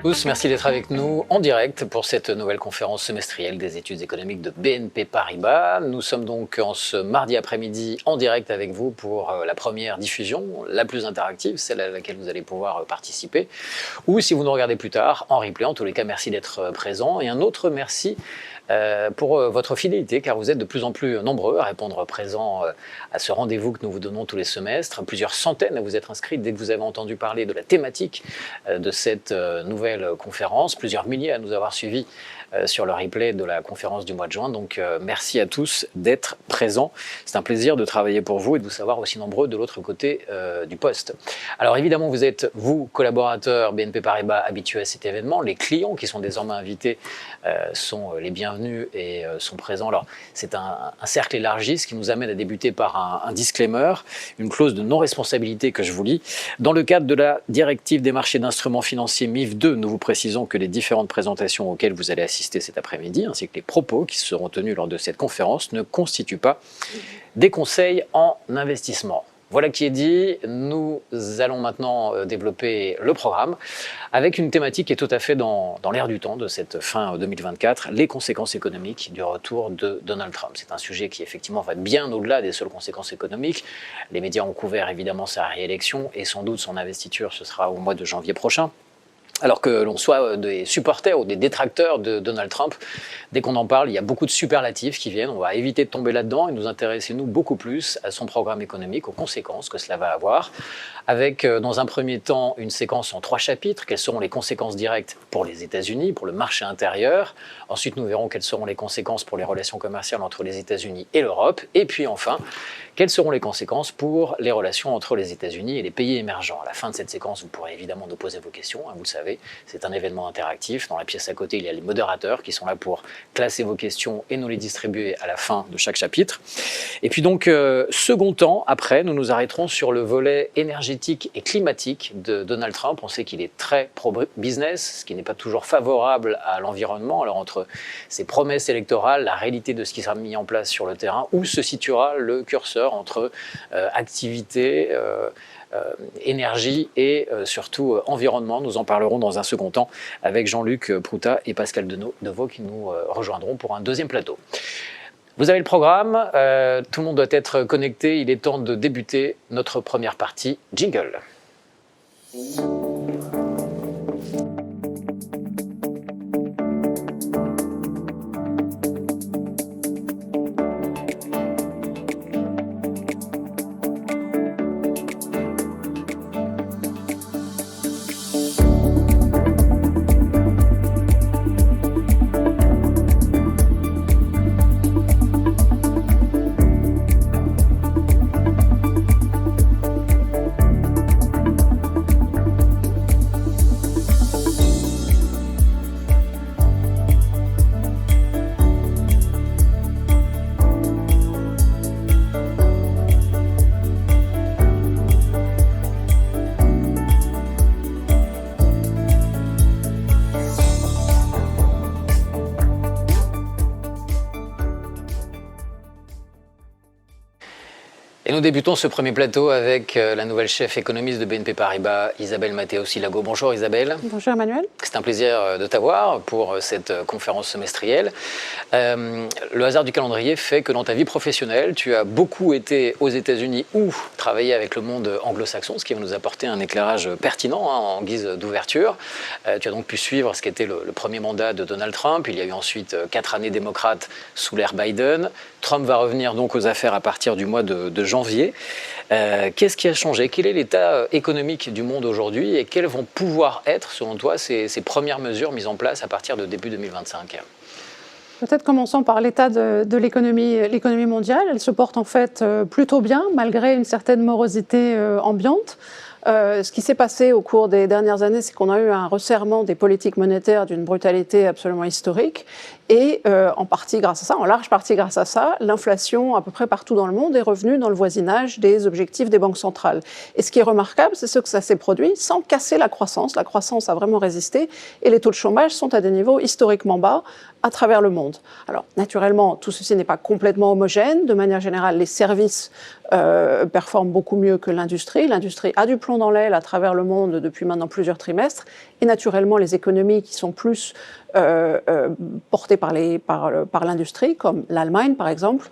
Tous, merci d'être avec nous en direct pour cette nouvelle conférence semestrielle des études économiques de BNP Paribas. Nous sommes donc en ce mardi après-midi en direct avec vous pour la première diffusion, la plus interactive, celle à laquelle vous allez pouvoir participer. Ou si vous nous regardez plus tard, en replay. En tous les cas, merci d'être présent. Et un autre merci pour votre fidélité, car vous êtes de plus en plus nombreux à répondre présent à ce rendez-vous que nous vous donnons tous les semestres. Plusieurs centaines à vous être inscrits dès que vous avez entendu parler de la thématique de cette nouvelle conférence. Plusieurs milliers à nous avoir suivis sur le replay de la conférence du mois de juin. Donc merci à tous d'être présents. C'est un plaisir de travailler pour vous et de vous savoir aussi nombreux de l'autre côté du poste. Alors évidemment, vous êtes, vous, collaborateurs BNP Paribas, habitués à cet événement. Les clients qui sont désormais invités sont les bienvenus et sont présents. Alors c'est un cercle élargi, ce qui nous amène à débuter par un disclaimer, une clause de non-responsabilité que je vous lis. Dans le cadre de la directive des marchés d'instruments financiers MIF 2, nous vous précisons que les différentes présentations auxquelles vous allez assister cet après-midi, ainsi que les propos qui seront tenus lors de cette conférence, ne constituent pas des conseils en investissement. Voilà qui est dit, nous allons maintenant développer le programme avec une thématique qui est tout à fait dans l'air du temps de cette fin 2024, les conséquences économiques du retour de Donald Trump. C'est un sujet qui effectivement va bien au-delà des seules conséquences économiques. Les médias ont couvert évidemment sa réélection et sans doute son investiture, ce sera au mois de janvier prochain. Alors que l'on soit des supporters ou des détracteurs de Donald Trump, dès qu'on en parle, il y a beaucoup de superlatifs qui viennent. On va éviter de tomber là-dedans et nous intéresser, nous, beaucoup plus à son programme économique, aux conséquences que cela va avoir. Avec, dans un premier temps, une séquence en 3 chapitres. Quelles seront les conséquences directes pour les États-Unis, pour le marché intérieur. Ensuite, nous verrons quelles seront les conséquences pour les relations commerciales entre les États-Unis et l'Europe. Et puis enfin, quelles seront les conséquences pour les relations entre les États-Unis et les pays émergents. À la fin de cette séquence, vous pourrez évidemment nous poser vos questions, vous le savez. C'est un événement interactif. Dans la pièce à côté, il y a les modérateurs qui sont là pour classer vos questions et nous les distribuer à la fin de chaque chapitre. Et puis donc, second temps, après, nous nous arrêterons sur le volet énergétique et climatique de Donald Trump. On sait qu'il est très pro-business, ce qui n'est pas toujours favorable à l'environnement. Alors entre ses promesses électorales, la réalité de ce qui sera mis en place sur le terrain, où se situera le curseur entre activité, énergie et surtout environnement. Nous en parlerons dans un second temps avec Jean-Luc Proutat et Pascal Deveau qui nous rejoindront pour un deuxième plateau. Vous avez le programme, tout le monde doit être connecté, il est temps de débuter notre première partie. Jingle. Et nous débutons ce premier plateau avec la nouvelle chef économiste de BNP Paribas, Isabelle Mattéo-Silago. Bonjour Isabelle. Bonjour Emmanuel. C'est un plaisir de t'avoir pour cette conférence semestrielle. Le hasard du calendrier fait que dans ta vie professionnelle, tu as beaucoup été aux États-Unis ou travaillé avec le monde anglo-saxon, ce qui va nous apporter un éclairage pertinent en guise d'ouverture. Tu as donc pu suivre ce qu'était le premier mandat de Donald Trump. Il y a eu ensuite 4 années démocrates sous l'ère Biden. Trump va revenir donc aux affaires à partir du mois de janvier. Qu'est-ce qui a changé? Quel est l'état économique du monde aujourd'hui et quelles vont pouvoir être, selon toi, ces premières mesures mises en place à partir de début 2025? Peut-être commençons par l'état de l'économie mondiale. Elle se porte en fait plutôt bien, malgré une certaine morosité ambiante. Ce qui s'est passé au cours des dernières années, c'est qu'on a eu un resserrement des politiques monétaires d'une brutalité absolument historique Et en partie grâce à ça, en large partie grâce à ça, l'inflation à peu près partout dans le monde est revenue dans le voisinage des objectifs des banques centrales. Et ce qui est remarquable, c'est que ça s'est produit sans casser la croissance. La croissance a vraiment résisté et les taux de chômage sont à des niveaux historiquement bas à travers le monde. Alors, naturellement, tout ceci n'est pas complètement homogène. De manière générale, les services performent beaucoup mieux que l'industrie. L'industrie a du plomb dans l'aile à travers le monde depuis maintenant plusieurs trimestres. Et naturellement, les économies qui sont plus portées par l'industrie, comme l'Allemagne par exemple,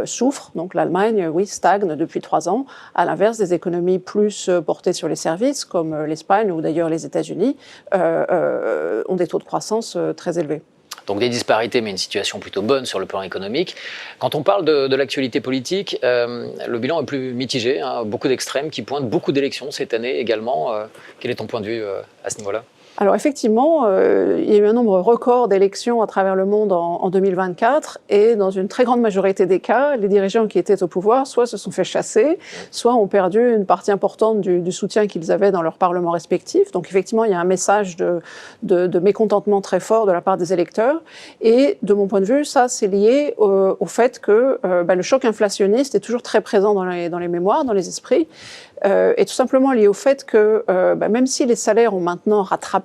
souffrent. Donc l'Allemagne, oui, stagne depuis 3 ans, à l'inverse des économies plus portées sur les services, comme l'Espagne ou d'ailleurs les États-Unis, ont des taux de croissance très élevés. Donc des disparités, mais une situation plutôt bonne sur le plan économique. Quand on parle de l'actualité politique, le bilan est plus mitigé, hein, beaucoup d'extrêmes qui pointent, beaucoup d'élections cette année également. Quel est ton point de vue à ce niveau-là ? Alors effectivement, il y a eu un nombre record d'élections à travers le monde en 2024 et dans une très grande majorité des cas, les dirigeants qui étaient au pouvoir soit se sont fait chasser, soit ont perdu une partie importante du soutien qu'ils avaient dans leur parlement respectif. Donc effectivement, il y a un message de mécontentement très fort de la part des électeurs. Et de mon point de vue, ça c'est lié au fait que le choc inflationniste est toujours très présent dans les mémoires, dans les esprits. Et tout simplement lié au fait que même si les salaires ont maintenant rattrapé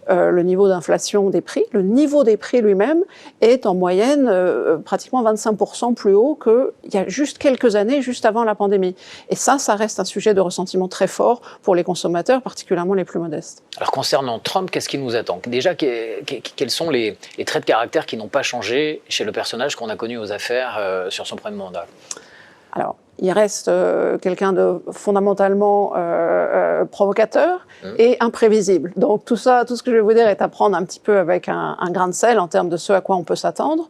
le niveau d'inflation des prix, le niveau des prix lui-même est en moyenne pratiquement 25% plus haut qu'il y a juste quelques années, juste avant la pandémie. Et ça reste un sujet de ressentiment très fort pour les consommateurs, particulièrement les plus modestes. Alors concernant Trump, qu'est-ce qui nous attend ? Déjà, quels sont les traits de caractère qui n'ont pas changé chez le personnage qu'on a connu aux affaires sur son premier mandat ? Alors, il reste quelqu'un de fondamentalement provocateur et imprévisible. Donc tout ce que je vais vous dire est à prendre un petit peu avec un grain de sel en termes de ce à quoi on peut s'attendre.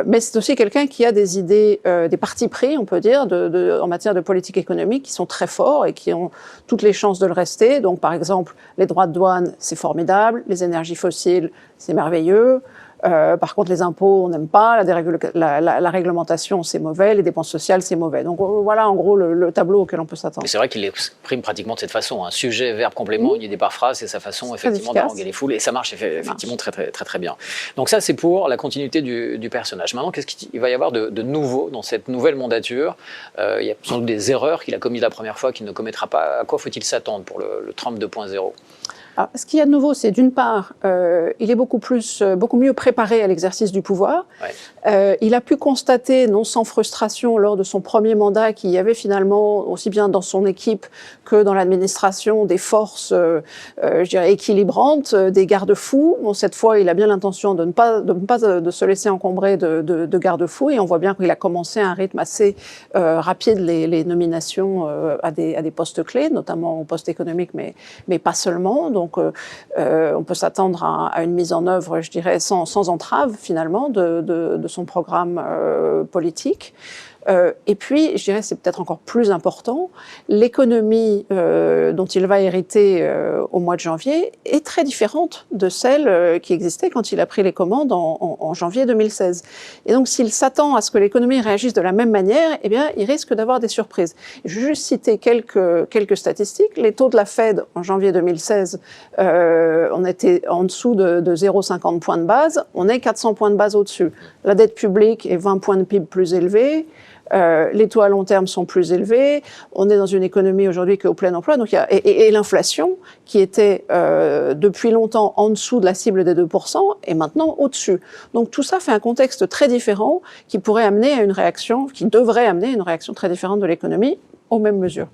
Mais c'est aussi quelqu'un qui a des idées, des partis pris, on peut dire, en matière de politique économique qui sont très forts et qui ont toutes les chances de le rester. Donc par exemple, les droits de douane, c'est formidable. Les énergies fossiles, c'est merveilleux. Par contre, les impôts, on n'aime pas, la réglementation, c'est mauvais, les dépenses sociales, c'est mauvais. Donc voilà, en gros, le tableau auquel on peut s'attendre. Mais c'est vrai qu'il l'exprime pratiquement de cette façon. Un sujet, verbe, complément, une idée par phrase, c'est sa façon effectivement d'haranguer les foules. Et ça marche effectivement très bien. Donc ça, c'est pour la continuité du personnage. Maintenant, qu'est-ce qu'il va y avoir de nouveau dans cette nouvelle mandature ? Il y a sans doute des erreurs qu'il a commises la première fois, qu'il ne commettra pas. À quoi faut-il s'attendre pour le Trump 2.0 ? Alors, ce qu'il y a de nouveau, c'est d'une part, il est beaucoup mieux préparé à l'exercice du pouvoir. Ouais. Il a pu constater, non sans frustration, lors de son premier mandat, qu'il y avait finalement, aussi bien dans son équipe que dans l'administration, des forces, je dirais, équilibrantes, des garde-fous. Bon, cette fois, il a bien l'intention de ne pas se laisser encombrer de garde-fous, et on voit bien qu'il a commencé à un rythme assez rapide les nominations à des postes clés, notamment au poste économique, mais pas seulement. Donc, on peut s'attendre à une mise en œuvre, je dirais, sans entrave, finalement, de son programme politique. Et puis, je dirais, c'est peut-être encore plus important, l'économie dont il va hériter au mois de janvier est très différente de celle qui existait quand il a pris les commandes en janvier 2016. Et donc, s'il s'attend à ce que l'économie réagisse de la même manière, eh bien, il risque d'avoir des surprises. Je vais juste citer quelques statistiques. Les taux de la Fed en janvier 2016, on était en dessous de 0,50 points de base, on est 400 points de base au-dessus. La dette publique est 20 points de PIB plus élevée. Les taux à long terme sont plus élevés. On est dans une économie aujourd'hui qui est au plein emploi. Donc et l'inflation, qui était depuis longtemps en dessous de la cible des 2%, est maintenant au-dessus. Donc tout ça fait un contexte très différent qui devrait amener à une réaction très différente de l'économie aux mêmes mesures.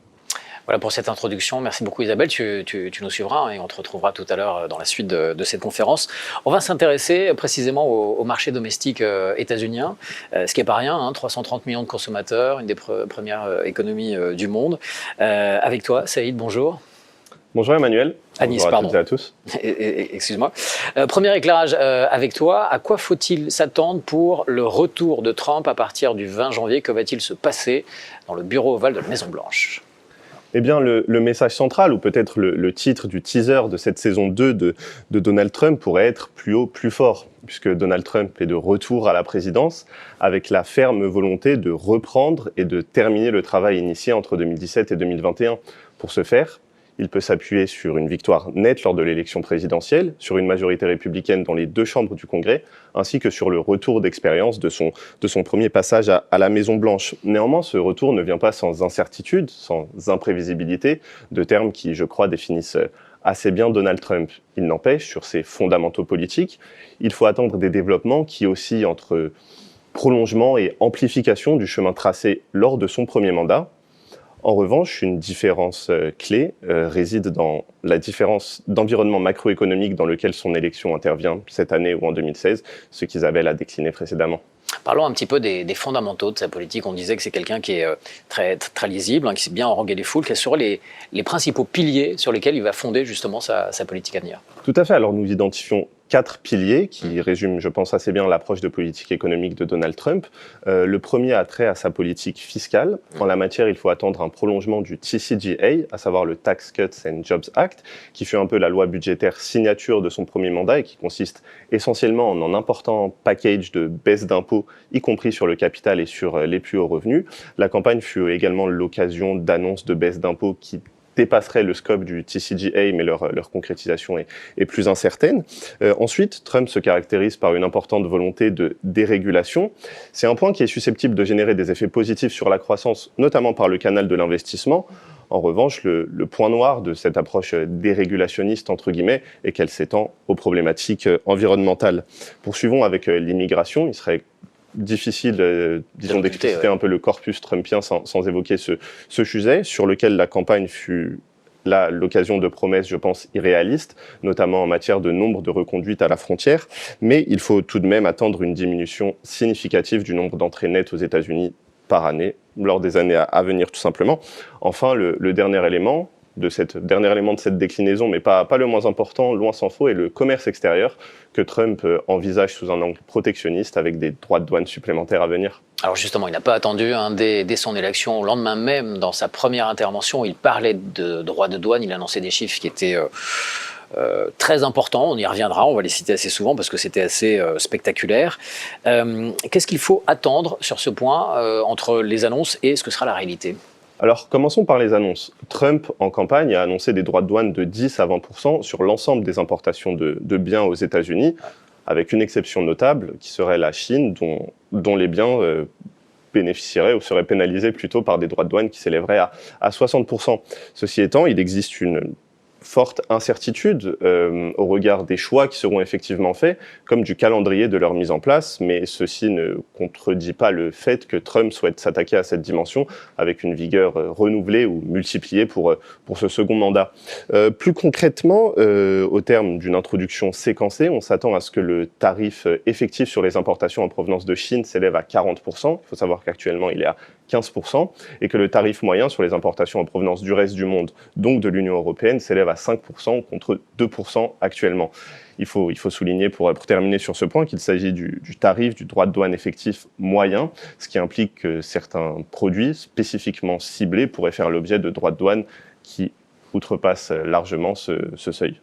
Voilà pour cette introduction. Merci beaucoup Isabelle. Tu nous suivras et on te retrouvera tout à l'heure dans la suite de cette conférence. On va s'intéresser précisément au marché domestique états-unien, ce qui n'est pas rien, hein, 330 millions de consommateurs, une des premières économies du monde. Avec toi, Saïd, bonjour. Bonjour Emmanuel. Anis, bonjour pardon. À toutes et à tous. Excuse-moi. Premier éclairage avec toi. À quoi faut-il s'attendre pour le retour de Trump à partir du 20 janvier ? Que va-t-il se passer dans le bureau ovale de la Maison-Blanche ? Eh bien, le message central, ou peut-être le titre du teaser de cette saison 2 de Donald Trump pourrait être plus haut, plus fort, puisque Donald Trump est de retour à la présidence avec la ferme volonté de reprendre et de terminer le travail initié entre 2017 et 2021. Pour ce faire, Il peut s'appuyer sur une victoire nette lors de l'élection présidentielle, sur une majorité républicaine dans les 2 chambres du Congrès, ainsi que sur le retour d'expérience de son premier passage à la Maison-Blanche. Néanmoins, ce retour ne vient pas sans incertitude, sans imprévisibilité, de termes qui, je crois, définissent assez bien Donald Trump. Il n'empêche, sur ses fondamentaux politiques, il faut attendre des développements qui oscillent entre prolongement et amplification du chemin tracé lors de son premier mandat. En revanche, une différence clé réside dans la différence d'environnement macroéconomique dans lequel son élection intervient cette année ou en 2016, ce qu'Isabelle a décliné précédemment. Parlons un petit peu des fondamentaux de sa politique. On disait que c'est quelqu'un qui est très lisible, qui sait bien enroguer les foules. Quels seraient les principaux piliers sur lesquels il va fonder justement sa politique à venir? Tout à fait. Alors nous identifions 4 piliers qui résument, je pense, assez bien l'approche de politique économique de Donald Trump. Le premier a trait à sa politique fiscale. En la matière, il faut attendre un prolongement du TCJA, à savoir le Tax Cuts and Jobs Act, qui fut un peu la loi budgétaire signature de son premier mandat et qui consiste essentiellement en un important package de baisse d'impôts, y compris sur le capital et sur les plus hauts revenus. La campagne fut également l'occasion d'annonces de baisse d'impôts qui dépasserait le scope du TCJA, mais leur concrétisation est plus incertaine. Ensuite, Trump se caractérise par une importante volonté de dérégulation. C'est un point qui est susceptible de générer des effets positifs sur la croissance, notamment par le canal de l'investissement. En revanche, le point noir de cette approche dérégulationniste, entre guillemets, est qu'elle s'étend aux problématiques environnementales. Poursuivons avec l'immigration. Il serait difficile, disons, d'expliciter un peu le corpus trumpien sans évoquer ce sujet, sur lequel la campagne fut là l'occasion de promesses, je pense, irréalistes, notamment en matière de nombre de reconduites à la frontière. Mais il faut tout de même attendre une diminution significative du nombre d'entrées nettes aux États-Unis par année, lors des années à venir, tout simplement. Enfin, le dernier élément de cette déclinaison, mais pas le moins important, loin s'en faut, est le commerce extérieur que Trump envisage sous un angle protectionniste avec des droits de douane supplémentaires à venir. Alors justement, il n'a pas attendu, dès son élection, au lendemain même, dans sa première intervention, il parlait de droits de douane, il annonçait des chiffres qui étaient très importants, on y reviendra, on va les citer assez souvent parce que c'était assez spectaculaire. Qu'est-ce qu'il faut attendre sur ce point entre les annonces et ce que sera la réalité ? Alors, commençons par les annonces. Trump, en campagne, a annoncé des droits de douane de 10 à 20% sur l'ensemble des importations de biens aux États-Unis, avec une exception notable qui serait la Chine, dont les biens bénéficieraient ou seraient pénalisés plutôt par des droits de douane qui s'élèveraient à 60%. Ceci étant, il existe une forte incertitude au regard des choix qui seront effectivement faits, comme du calendrier de leur mise en place, mais ceci ne contredit pas le fait que Trump souhaite s'attaquer à cette dimension avec une vigueur renouvelée ou multipliée pour ce second mandat. Plus concrètement, au terme d'une introduction séquencée, on s'attend à ce que le tarif effectif sur les importations en provenance de Chine s'élève à 40%. Il faut savoir qu'actuellement, il est à 15%, et que le tarif moyen sur les importations en provenance du reste du monde, donc de l'Union européenne, s'élève à 5% contre 2% actuellement. Il faut souligner, pour terminer sur ce point, qu'il s'agit du tarif du droit de douane effectif moyen, ce qui implique que certains produits spécifiquement ciblés pourraient faire l'objet de droits de douane qui outrepassent largement ce seuil.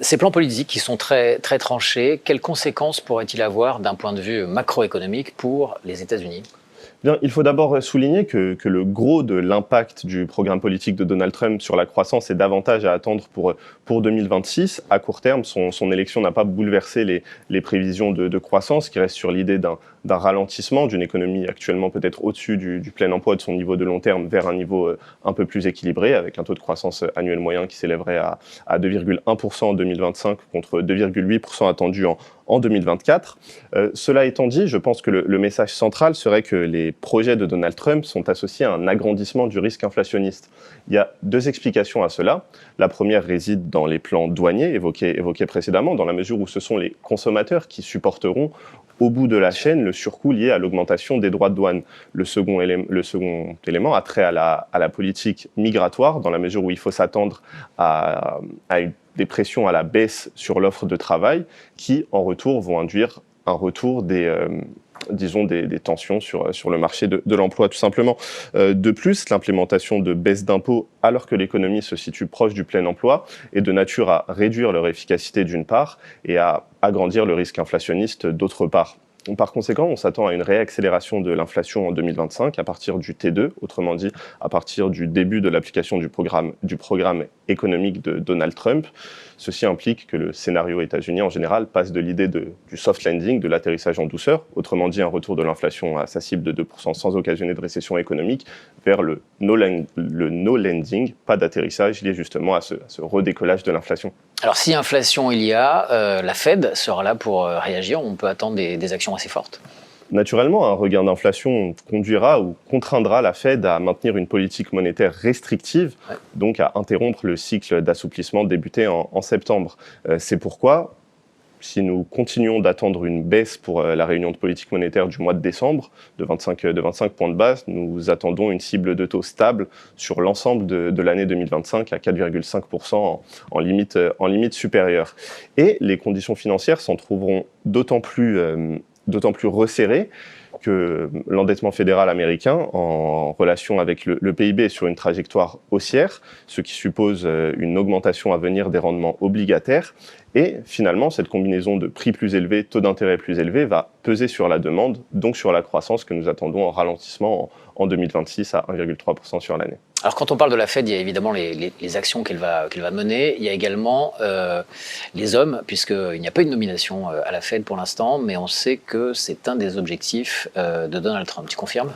Ces plans politiques qui sont très tranchés, quelles conséquences pourraient-ils avoir d'un point de vue macroéconomique pour les États-Unis ? Bien, il faut d'abord souligner que le gros de l'impact du programme politique de Donald Trump sur la croissance est davantage à attendre pour 2026. À court terme, son élection n'a pas bouleversé les prévisions de croissance, qui restent sur l'idée d'un ralentissement d'une économie actuellement peut-être au-dessus du plein emploi de son niveau de long terme vers un niveau un peu plus équilibré, avec un taux de croissance annuel moyen qui s'élèverait à 2,1% en 2025 contre 2,8% attendu en 2024. Cela étant dit, je pense que le message central serait que les projets de Donald Trump sont associés à un agrandissement du risque inflationniste. Il y a 2 explications à cela. La première réside dans les plans douaniers évoqués précédemment, dans la mesure où ce sont les consommateurs qui supporteront au bout de la chaîne le surcoût lié à l'augmentation des droits de douane. Le second élément a trait à la politique migratoire, dans la mesure où il faut s'attendre à des pressions à la baisse sur l'offre de travail qui, en retour, vont induire un retour des tensions sur le marché de l'emploi, tout simplement. De plus, l'implémentation de baisses d'impôts, alors que l'économie se situe proche du plein emploi, est de nature à réduire leur efficacité d'une part et à agrandir le risque inflationniste d'autre part. Par conséquent, on s'attend à une réaccélération de l'inflation en 2025 à partir du T2, autrement dit à partir du début de l'application du programme économique de Donald Trump. Ceci implique que le scénario États-Unis en général passe de l'idée du soft landing, de l'atterrissage en douceur, autrement dit un retour de l'inflation à sa cible de 2% sans occasionner de récession économique, vers le no landing, pas d'atterrissage lié justement à ce redécollage de l'inflation. Alors si inflation il y a, la Fed sera là pour réagir, on peut attendre des actions assez fortes. Naturellement, un regain d'inflation conduira ou contraindra la Fed à maintenir une politique monétaire restrictive, donc à interrompre le cycle d'assouplissement débuté en septembre. C'est pourquoi, si nous continuons d'attendre une baisse pour la réunion de politique monétaire du mois de décembre de 25 points de base, nous attendons une cible de taux stable sur l'ensemble de l'année 2025 à 4,5% en limite supérieure. Et les conditions financières s'en trouveront d'autant plus resserrées que l'endettement fédéral américain, en relation avec le PIB, est sur une trajectoire haussière, ce qui suppose une augmentation à venir des rendements obligataires. Et finalement, cette combinaison de prix plus élevés, taux d'intérêt plus élevés, va peser sur la demande, donc sur la croissance que nous attendons en ralentissement en 2026 à 1,3% sur l'année. Alors quand on parle de la Fed, il y a évidemment les actions qu'elle va mener. Il y a également les hommes, puisqu'il n'y a pas eu de nomination à la Fed pour l'instant, mais on sait que c'est un des objectifs de Donald Trump. Tu confirmes ?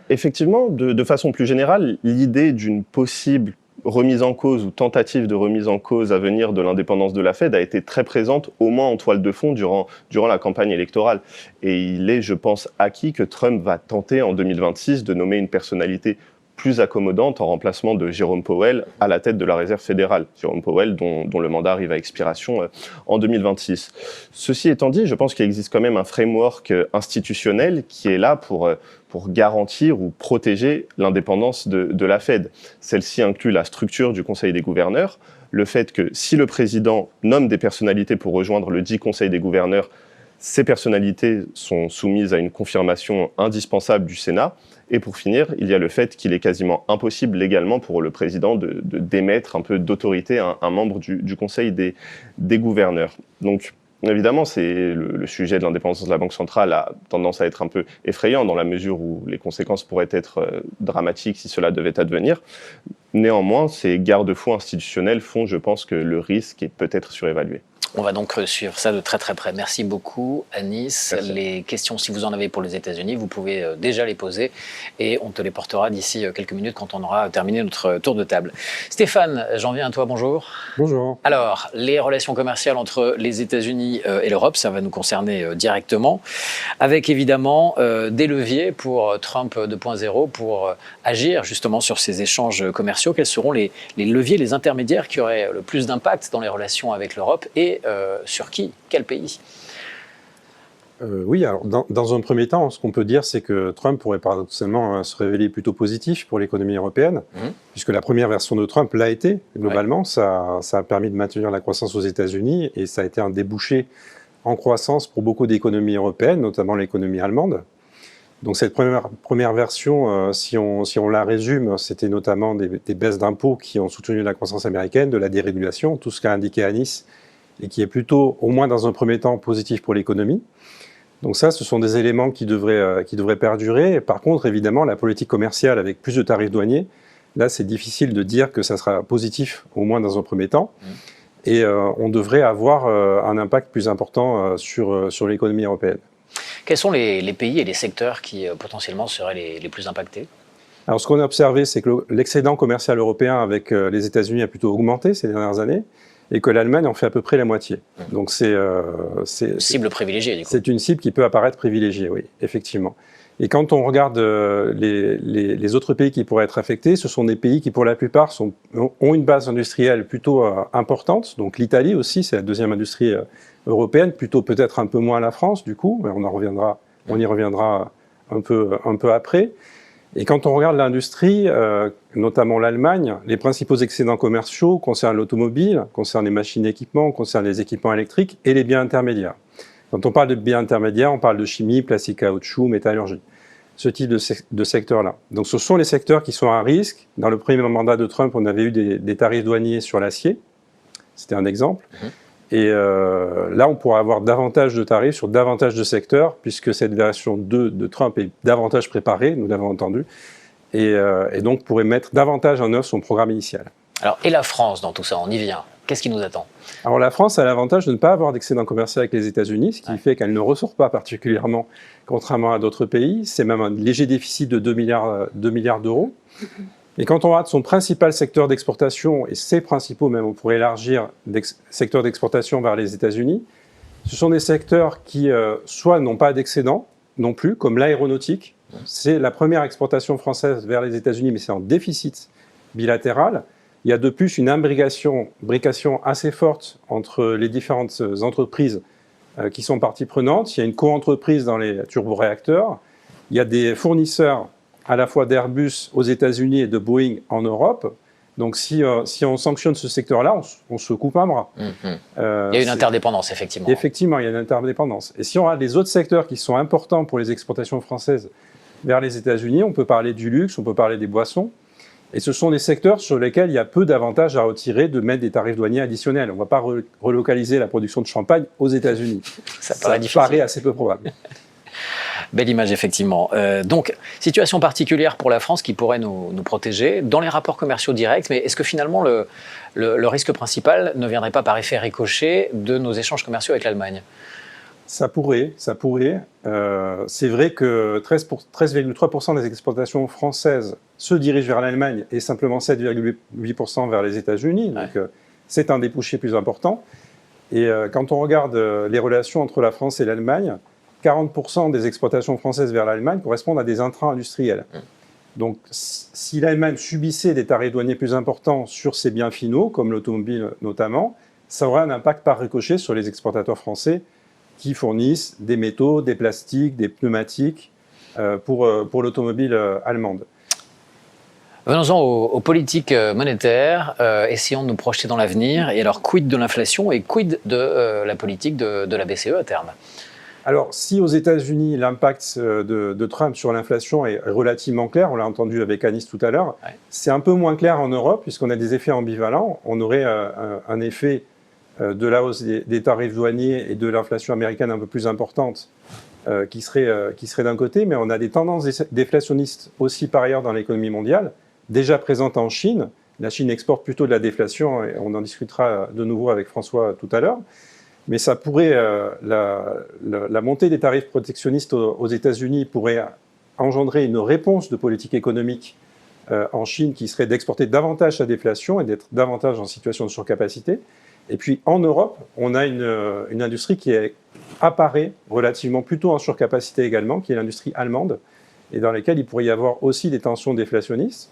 Effectivement, de façon plus générale, l'idée d'une possible remise en cause ou tentative de remise en cause à venir de l'indépendance de la Fed a été très présente, au moins en toile de fond, durant la campagne électorale. Et il est, je pense, acquis que Trump va tenter en 2026 de nommer une personnalité plus accommodante en remplacement de Jérôme Powell à la tête de la Réserve fédérale. Jérôme Powell, dont le mandat arrive à expiration en 2026. Ceci étant dit, je pense qu'il existe quand même un framework institutionnel qui est là pour garantir ou protéger l'indépendance de la Fed. Celle-ci inclut la structure du Conseil des gouverneurs, le fait que si le président nomme des personnalités pour rejoindre le dit Conseil des gouverneurs, ces personnalités sont soumises à une confirmation indispensable du Sénat. Et pour finir, il y a le fait qu'il est quasiment impossible légalement pour le président de démettre un peu d'autorité à un membre du Conseil des gouverneurs. Donc, évidemment, le sujet de l'indépendance de la Banque centrale a tendance à être un peu effrayant dans la mesure où les conséquences pourraient être dramatiques si cela devait advenir. Néanmoins, ces garde-fous institutionnels font, je pense, que le risque est peut-être surévalué. On va donc suivre ça de très très près. Merci beaucoup, Anis. Merci. Les questions, si vous en avez pour les États-Unis, vous pouvez déjà les poser et on te les portera d'ici quelques minutes quand on aura terminé notre tour de table. Stéphane, j'en viens à toi, bonjour. Bonjour. Alors, les relations commerciales entre les États-Unis et l'Europe, ça va nous concerner directement, avec évidemment des leviers pour Trump 2.0 pour agir justement sur ces échanges commerciaux. Quels seront les leviers, les intermédiaires qui auraient le plus d'impact dans les relations avec l'Europe et sur qui ? Quel pays ? Oui, alors dans un premier temps, ce qu'on peut dire, c'est que Trump pourrait paradoxalement se révéler plutôt positif pour l'économie européenne, puisque la première version de Trump l'a été, globalement. Ouais. Ça a permis de maintenir la croissance aux États-Unis et ça a été un débouché en croissance pour beaucoup d'économies européennes, notamment l'économie allemande. Donc cette première version, si on la résume, c'était notamment des baisses d'impôts qui ont soutenu la croissance américaine, de la dérégulation, tout ce qu'a indiqué Anis, et qui est plutôt, au moins dans un premier temps, positif pour l'économie. Donc ça, ce sont des éléments qui devraient perdurer. Par contre, évidemment, la politique commerciale avec plus de tarifs douaniers, là, c'est difficile de dire que ça sera positif, au moins dans un premier temps. Et on devrait avoir un impact plus important sur l'économie européenne. Quels sont les pays et les secteurs qui potentiellement seraient les plus impactés ? Alors, ce qu'on a observé, c'est que l'excédent commercial européen avec les États-Unis a plutôt augmenté ces dernières années, et que l'Allemagne en fait à peu près la moitié. Donc c'est cible privilégiée, du coup. C'est une cible qui peut apparaître privilégiée, oui, effectivement. Et quand on regarde les autres pays qui pourraient être affectés, ce sont des pays qui, pour la plupart, ont une base industrielle plutôt importante. Donc l'Italie aussi, c'est la deuxième industrie européenne, plutôt peut-être un peu moins la France, du coup, mais on y reviendra un peu après. Et quand on regarde l'industrie, notamment l'Allemagne, les principaux excédents commerciaux concernent l'automobile, concernent les machines et équipements, concernent les équipements électriques et les biens intermédiaires. Quand on parle de biens intermédiaires, on parle de chimie, plastique, caoutchouc, métallurgie, ce type de secteur-là. Donc ce sont les secteurs qui sont à risque. Dans le premier mandat de Trump, on avait eu des tarifs douaniers sur l'acier, c'était un exemple. Et là, on pourra avoir davantage de tarifs sur davantage de secteurs, puisque cette version 2 de Trump est davantage préparée, nous l'avons entendu, et donc pourrait mettre davantage en œuvre son programme initial. Alors, et la France dans tout ça, on y vient. Qu'est-ce qui nous attend? Alors la France a l'avantage de ne pas avoir d'excédent commercial avec les États-Unis, ce qui fait qu'elle ne ressort pas particulièrement, contrairement à d'autres pays. C'est même un léger déficit de 2 milliards d'euros. Et quand on regarde son principal secteur d'exportation, et ses principaux même, on pourrait élargir secteurs d'exportation vers les États-Unis, ce sont des secteurs qui soit n'ont pas d'excédent non plus, comme l'aéronautique. C'est la première exportation française vers les États-Unis, mais c'est en déficit bilatéral. Il y a de plus une imbrication assez forte entre les différentes entreprises qui sont parties prenantes. Il y a une co-entreprise dans les turboréacteurs. Il y a des fournisseurs à la fois d'Airbus aux États-Unis et de Boeing en Europe. Donc si on sanctionne ce secteur-là, on se coupe un bras. Il y a une interdépendance, effectivement. Effectivement, il y a une interdépendance. Et si on a les autres secteurs qui sont importants pour les exportations françaises vers les États-Unis, on peut parler du luxe, on peut parler des boissons. Et ce sont des secteurs sur lesquels il y a peu d'avantages à retirer de mettre des tarifs douaniers additionnels. On ne va pas relocaliser la production de champagne aux États-Unis. Ça paraît assez peu probable. Belle image, effectivement. Donc, situation particulière pour la France qui pourrait nous protéger dans les rapports commerciaux directs. Mais est-ce que finalement, le risque principal ne viendrait pas par effet ricochet de nos échanges commerciaux avec l'Allemagne? Ça pourrait. C'est vrai que 13,3% des exportations françaises se dirigent vers l'Allemagne et simplement 7,8% vers les États-Unis. Donc, c'est un débouché plus important. Et quand on regarde les relations entre la France et l'Allemagne, 40% des exportations françaises vers l'Allemagne correspondent à des intrants industriels. Donc, si l'Allemagne subissait des tarifs douaniers plus importants sur ses biens finaux, comme l'automobile notamment, ça aurait un impact par ricochet sur les exportateurs français qui fournissent des métaux, des plastiques, des pneumatiques pour l'automobile allemande. Venons-en aux politiques monétaires. Essayons de nous projeter dans l'avenir. Et alors, quid de l'inflation et quid de la politique de la BCE à terme? Alors, si aux États-Unis, l'impact de Trump sur l'inflation est relativement clair, on l'a entendu avec Anis tout à l'heure, c'est un peu moins clair en Europe, puisqu'on a des effets ambivalents. On aurait un effet de la hausse des tarifs douaniers et de l'inflation américaine un peu plus importante qui serait d'un côté, mais on a des tendances déflationnistes aussi par ailleurs dans l'économie mondiale, déjà présentes en Chine. La Chine exporte plutôt de la déflation, et on en discutera de nouveau avec François tout à l'heure. Mais ça pourrait, la montée des tarifs protectionnistes aux États-Unis pourrait engendrer une réponse de politique économique en Chine qui serait d'exporter davantage la déflation et d'être davantage en situation de surcapacité. Et puis en Europe, on a une industrie qui apparaît relativement plutôt en surcapacité également, qui est l'industrie allemande, et dans laquelle il pourrait y avoir aussi des tensions déflationnistes.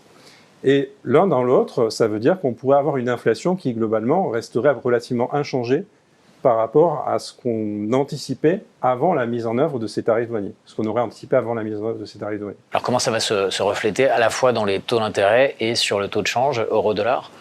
Et l'un dans l'autre, ça veut dire qu'on pourrait avoir une inflation qui globalement resterait relativement inchangée par rapport à ce qu'on anticipait avant la mise en œuvre de ces tarifs douaniers, ce qu'on aurait anticipé avant la mise en œuvre de ces tarifs douaniers. Alors comment ça va se refléter à la fois dans les taux d'intérêt et sur le taux de change euro-dollar?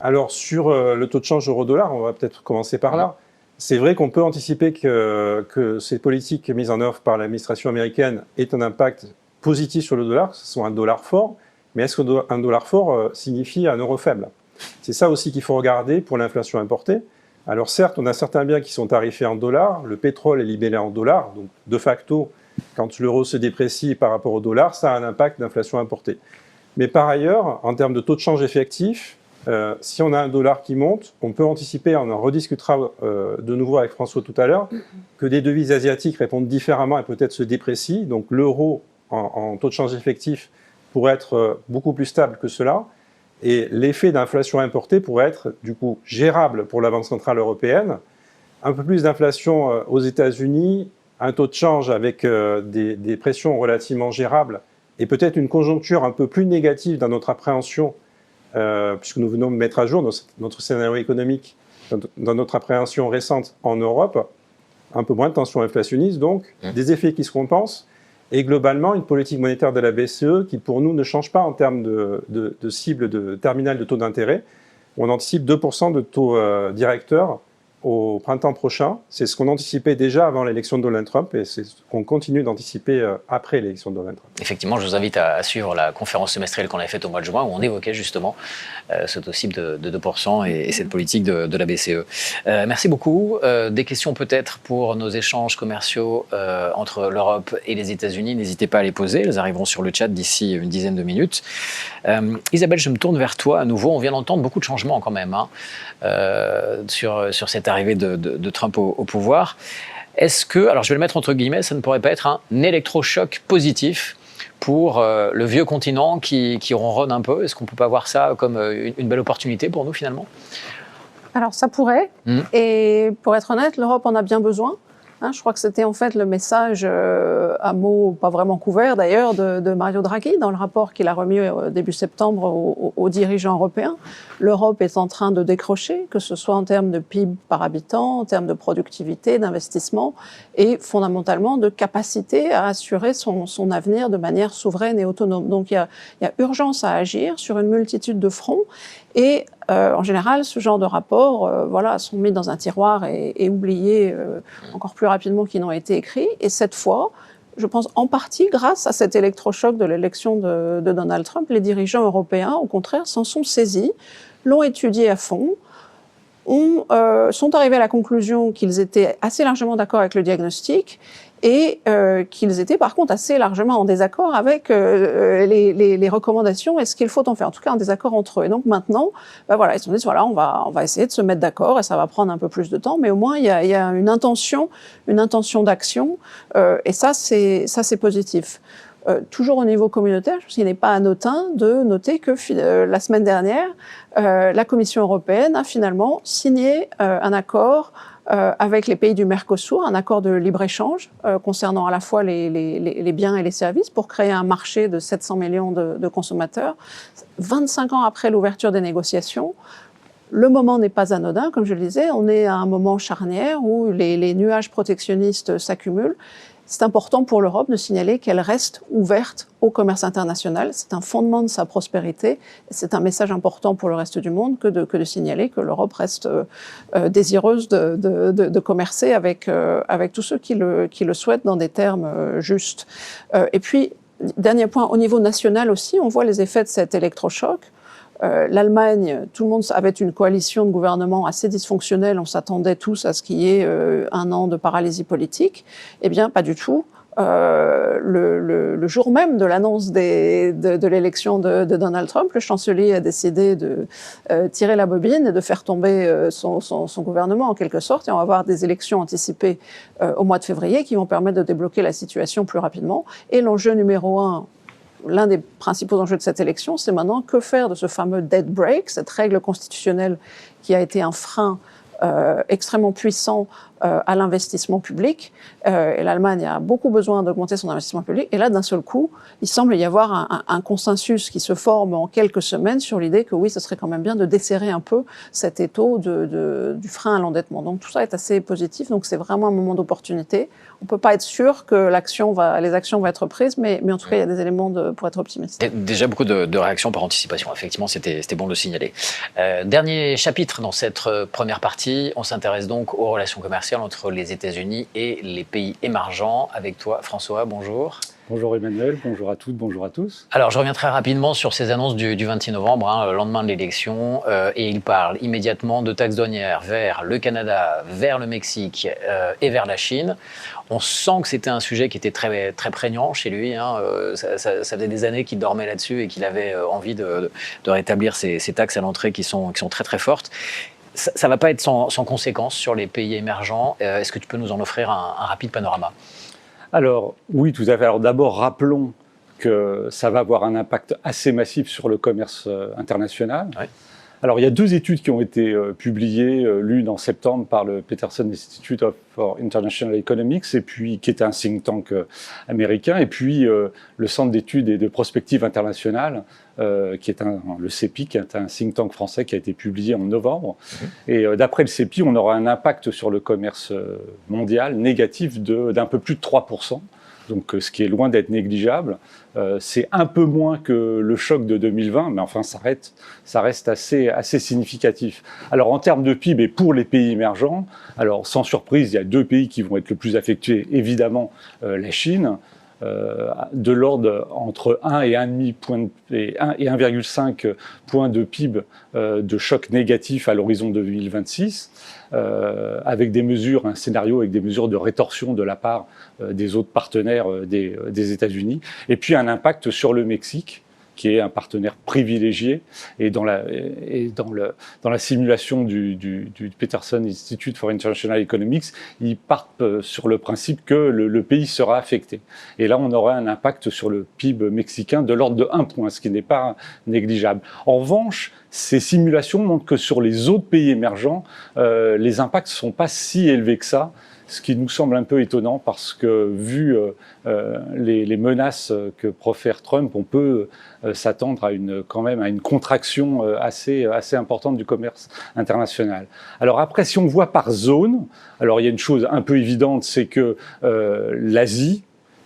Alors sur le taux de change euro-dollar, on va peut-être commencer par là. C'est vrai qu'on peut anticiper que ces politiques mises en œuvre par l'administration américaine aient un impact positif sur le dollar, que ce soit un dollar fort, mais est-ce qu'un dollar fort signifie un euro faible? C'est ça aussi qu'il faut regarder pour l'inflation importée. Alors certes, on a certains biens qui sont tarifés en dollars, le pétrole est libellé en dollars, donc de facto, quand l'euro se déprécie par rapport au dollar, ça a un impact d'inflation importée. Mais par ailleurs, en termes de taux de change effectif, si on a un dollar qui monte, on peut anticiper, on en rediscutera de nouveau avec François tout à l'heure, que des devises asiatiques répondent différemment et peut-être se déprécient. Donc l'euro en taux de change effectif pourrait être beaucoup plus stable que cela. Et l'effet d'inflation importée pourrait être du coup gérable pour la Banque centrale européenne. Un peu plus d'inflation aux États-Unis, un taux de change avec des pressions relativement gérables et peut-être une conjoncture un peu plus négative dans notre appréhension, puisque nous venons de mettre à jour notre scénario économique dans notre appréhension récente en Europe, un peu moins de tension inflationniste donc, des effets qui se compensent. Et globalement, une politique monétaire de la BCE qui, pour nous, ne change pas en termes de cible de terminal de taux d'intérêt. On anticipe 2% de taux directeur au printemps prochain. C'est ce qu'on anticipait déjà avant l'élection de Donald Trump et c'est ce qu'on continue d'anticiper après l'élection de Donald Trump. Effectivement, je vous invite à suivre la conférence semestrielle qu'on avait faite au mois de juin où on évoquait justement ce taux cible de 2% et cette politique de la BCE. Merci beaucoup. Des questions peut-être pour nos échanges commerciaux entre l'Europe et les États-Unis. N'hésitez pas à les poser. Elles arriveront sur le chat d'ici une dizaine de minutes. Isabelle, je me tourne vers toi à nouveau. On vient d'entendre beaucoup de changements quand même sur cette arrivée de Trump au pouvoir. Est-ce que, alors je vais le mettre entre guillemets, ça ne pourrait pas être un électrochoc positif pour le vieux continent qui ronronne un peu? Est-ce qu'on ne peut pas voir ça comme une belle opportunité pour nous finalement? Alors ça pourrait, et pour être honnête, l'Europe en a bien besoin. Je crois que c'était en fait le message à mots pas vraiment couvert d'ailleurs de Mario Draghi dans le rapport qu'il a remis début septembre aux dirigeants européens. L'Europe est en train de décrocher, que ce soit en termes de PIB par habitant, en termes de productivité, d'investissement et fondamentalement de capacité à assurer son avenir de manière souveraine et autonome. Donc il y a urgence à agir sur une multitude de fronts et en général, ce genre de rapports sont mis dans un tiroir et oubliés encore plus rapidement qu'ils n'ont été écrits. Et cette fois, je pense en partie grâce à cet électrochoc de l'élection de Donald Trump, les dirigeants européens, au contraire, s'en sont saisis, l'ont étudié à fond, sont arrivés à la conclusion qu'ils étaient assez largement d'accord avec le diagnostic et qu'ils étaient par contre assez largement en désaccord avec les recommandations et ce qu'il faut en faire, en tout cas en désaccord entre eux. Et donc maintenant, ils se sont dit, on va essayer de se mettre d'accord et ça va prendre un peu plus de temps, mais au moins il y a une intention d'action et ça c'est positif. Toujours au niveau communautaire, je pense qu'il n'est pas anodin de noter que la semaine dernière, la Commission européenne a finalement signé un accord avec les pays du Mercosur, un accord de libre-échange concernant à la fois les biens et les services pour créer un marché de 700 millions de consommateurs. 25 ans après l'ouverture des négociations, le moment n'est pas anodin, comme je le disais, on est à un moment charnière où les nuages protectionnistes s'accumulent. C'est important pour l'Europe de signaler qu'elle reste ouverte au commerce international. C'est un fondement de sa prospérité. C'est un message important pour le reste du monde que de signaler que l'Europe reste désireuse de commercer avec tous ceux qui le souhaitent dans des termes justes. Et puis, dernier point, au niveau national aussi, on voit les effets de cet électrochoc. L'Allemagne, tout le monde avait une coalition de gouvernement assez dysfonctionnelle. On s'attendait tous à ce qu'il y ait un an de paralysie politique. Eh bien, pas du tout. Le jour même de l'annonce de l'élection de Donald Trump, le chancelier a décidé de tirer la bobine et de faire tomber son gouvernement en quelque sorte. Et on va avoir des élections anticipées au mois de février qui vont permettre de débloquer la situation plus rapidement. Et l'enjeu numéro 1, l'un des principaux enjeux de cette élection, c'est maintenant que faire de ce fameux debt break, cette règle constitutionnelle qui a été un frein extrêmement puissant à l'investissement public. Et l'Allemagne a beaucoup besoin d'augmenter son investissement public. Et là, d'un seul coup, il semble y avoir un consensus qui se forme en quelques semaines sur l'idée que oui, ce serait quand même bien de desserrer un peu cet étau du frein à l'endettement. Donc tout ça est assez positif. Donc c'est vraiment un moment d'opportunité. On ne peut pas être sûr que les actions vont être prises, mais en tout cas, il y a des éléments pour être optimiste. Déjà beaucoup de réactions par anticipation. Effectivement, c'était bon de le signaler. Dernier chapitre dans cette première partie. On s'intéresse donc aux relations commerciales entre les États-Unis et les pays émergents. Avec toi, François, bonjour. Bonjour Emmanuel, bonjour à toutes, bonjour à tous. Alors, je reviens très rapidement sur ces annonces du 26 novembre, le lendemain de l'élection, et il parle immédiatement de taxes douanières vers le Canada, vers le Mexique et vers la Chine. On sent que c'était un sujet qui était très, très prégnant chez lui. Ça faisait des années qu'il dormait là-dessus et qu'il avait envie de rétablir ces taxes à l'entrée qui sont très, très fortes. Ça ne va pas être sans conséquences sur les pays émergents. Est-ce que tu peux nous en offrir un rapide panorama ? Alors, oui, tout à fait. Alors d'abord, rappelons que ça va avoir un impact assez massif sur le commerce international. Oui. Alors, il y a deux études qui ont été publiées, l'une en septembre par le Peterson Institute for International Economics, et puis qui est un think tank américain, et puis le Centre d'études et de prospective internationale, qui est le CEPI, qui est un think tank français qui a été publié en novembre. Et d'après le CEPI, on aura un impact sur le commerce mondial négatif d'un peu plus de 3%. donc ce qui est loin d'être négligeable. C'est un peu moins que le choc de 2020, mais enfin ça reste assez significatif. Alors en termes de PIB et pour les pays émergents, alors sans surprise, il y a 2 pays qui vont être le plus affectés, évidemment la Chine, de l'ordre entre 1 et 1,5 points de PIB de choc négatif à l'horizon 2026, avec des mesures, un scénario avec des mesures de rétorsion de la part des autres partenaires des États-Unis, et puis un impact sur le Mexique, qui est un partenaire privilégié, et dans la simulation du Peterson Institute for International Economics, ils partent sur le principe que le pays sera affecté. Et là, on aura un impact sur le PIB mexicain de l'ordre de 1 point, ce qui n'est pas négligeable. En revanche, ces simulations montrent que sur les autres pays émergents, les impacts ne sont pas si élevés que ça, ce qui nous semble un peu étonnant parce que, vu les menaces que profère Trump, on peut s'attendre quand même à une contraction assez importante du commerce international. Alors après, si on voit par zone, alors il y a une chose un peu évidente, c'est que l'Asie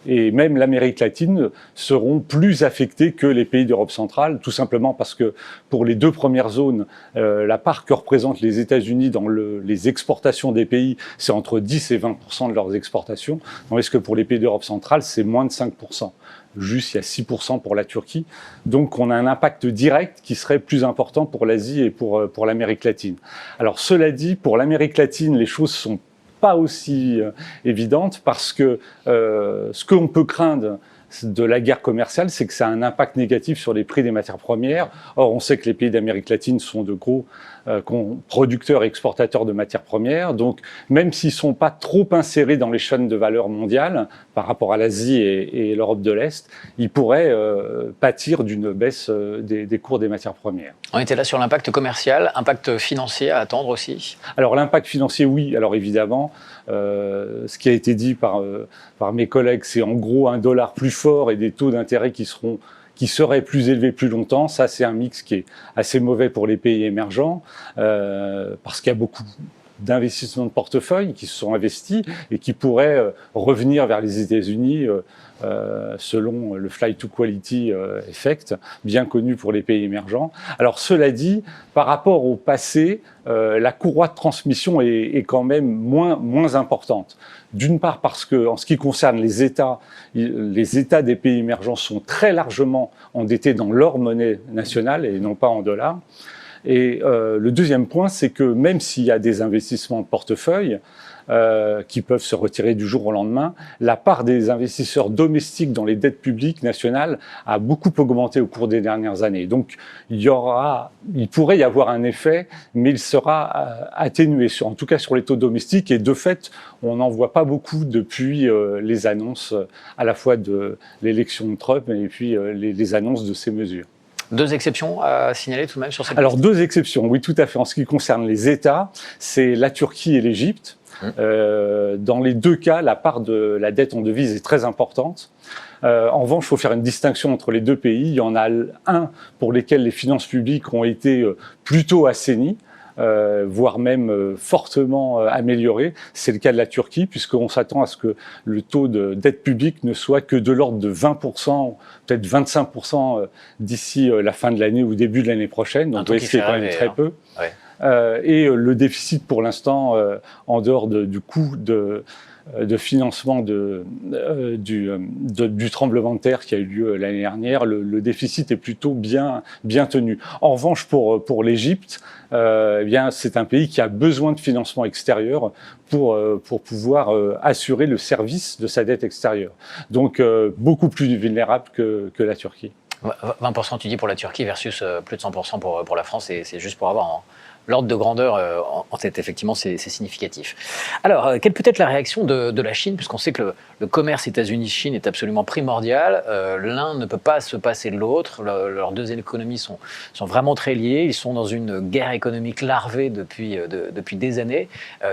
et même l'Amérique latine seront plus affectés que les pays d'Europe centrale, tout simplement parce que pour les 2 premières zones, la part que représentent les États-Unis dans les exportations des pays, c'est entre 10 et 20% de leurs exportations, tandis que pour les pays d'Europe centrale, c'est moins de 5%. Juste, il y a 6% pour la Turquie. Donc, on a un impact direct qui serait plus important pour l'Asie et pour l'Amérique latine. Alors, cela dit, pour l'Amérique latine, les choses sont pas aussi évidente parce que ce qu'on peut craindre de la guerre commerciale, c'est que ça a un impact négatif sur les prix des matières premières. Or, on sait que les pays d'Amérique latine sont de gros producteurs et exportateurs de matières premières. Donc, même s'ils ne sont pas trop insérés dans les chaînes de valeur mondiales par rapport à l'Asie et l'Europe de l'Est, ils pourraient pâtir d'une baisse des cours des matières premières. On était là sur l'impact commercial, impact financier à attendre aussi. Alors, l'impact financier, oui. Alors, évidemment, ce qui a été dit par mes collègues, c'est en gros un dollar plus fort et des taux d'intérêt qui seraient plus élevés plus longtemps. Ça, c'est un mix qui est assez mauvais pour les pays émergents parce qu'il y a beaucoup d'investissements de portefeuille qui se sont investis et qui pourraient revenir vers les États-Unis selon le flight to quality effect, bien connu pour les pays émergents. Alors cela dit, par rapport au passé, la courroie de transmission est quand même moins importante. D'une part parce que, en ce qui concerne les États des pays émergents sont très largement endettés dans leur monnaie nationale et non pas en dollars. Et le deuxième point, c'est que même s'il y a des investissements de portefeuille qui peuvent se retirer du jour au lendemain, la part des investisseurs domestiques dans les dettes publiques nationales a beaucoup augmenté au cours des dernières années. Donc il pourrait y avoir un effet, mais il sera atténué, en tout cas sur les taux domestiques. Et de fait, on n'en voit pas beaucoup depuis les annonces à la fois de l'élection de Trump et puis les annonces de ces mesures. 2 exceptions à signaler tout de même sur cette Alors 2 exceptions, oui tout à fait. En ce qui concerne les États, c'est la Turquie et l'Égypte. Dans les 2 cas, la part de la dette en devise est très importante. En revanche, il faut faire une distinction entre les 2 pays. Il y en a un pour lesquels les finances publiques ont été plutôt assainies, voire même fortement amélioré. C'est le cas de la Turquie, puisqu'on s'attend à ce que le taux de dette publique ne soit que de l'ordre de 20%, peut-être 25% d'ici la fin de l'année ou début de l'année prochaine. Donc, c'est quand même très peu. Ouais. Et le déficit, pour l'instant, en dehors du coût de financement du tremblement de terre qui a eu lieu l'année dernière, le déficit est plutôt bien tenu. En revanche, pour l'Égypte, eh bien, c'est un pays qui a besoin de financement extérieur pour pouvoir assurer le service de sa dette extérieure. Donc, beaucoup plus vulnérable que la Turquie. 20% tu dis pour la Turquie versus plus de 100% pour la France, c'est juste pour avoir l'ordre de grandeur en tête. Effectivement, c'est significatif. Alors, quelle peut être la réaction de la Chine, puisqu'on sait que le commerce États-Unis-Chine est absolument primordial. L'un ne peut pas se passer de l'autre. Leurs 2 économies sont vraiment très liées. Ils sont dans une guerre économique larvée depuis des années.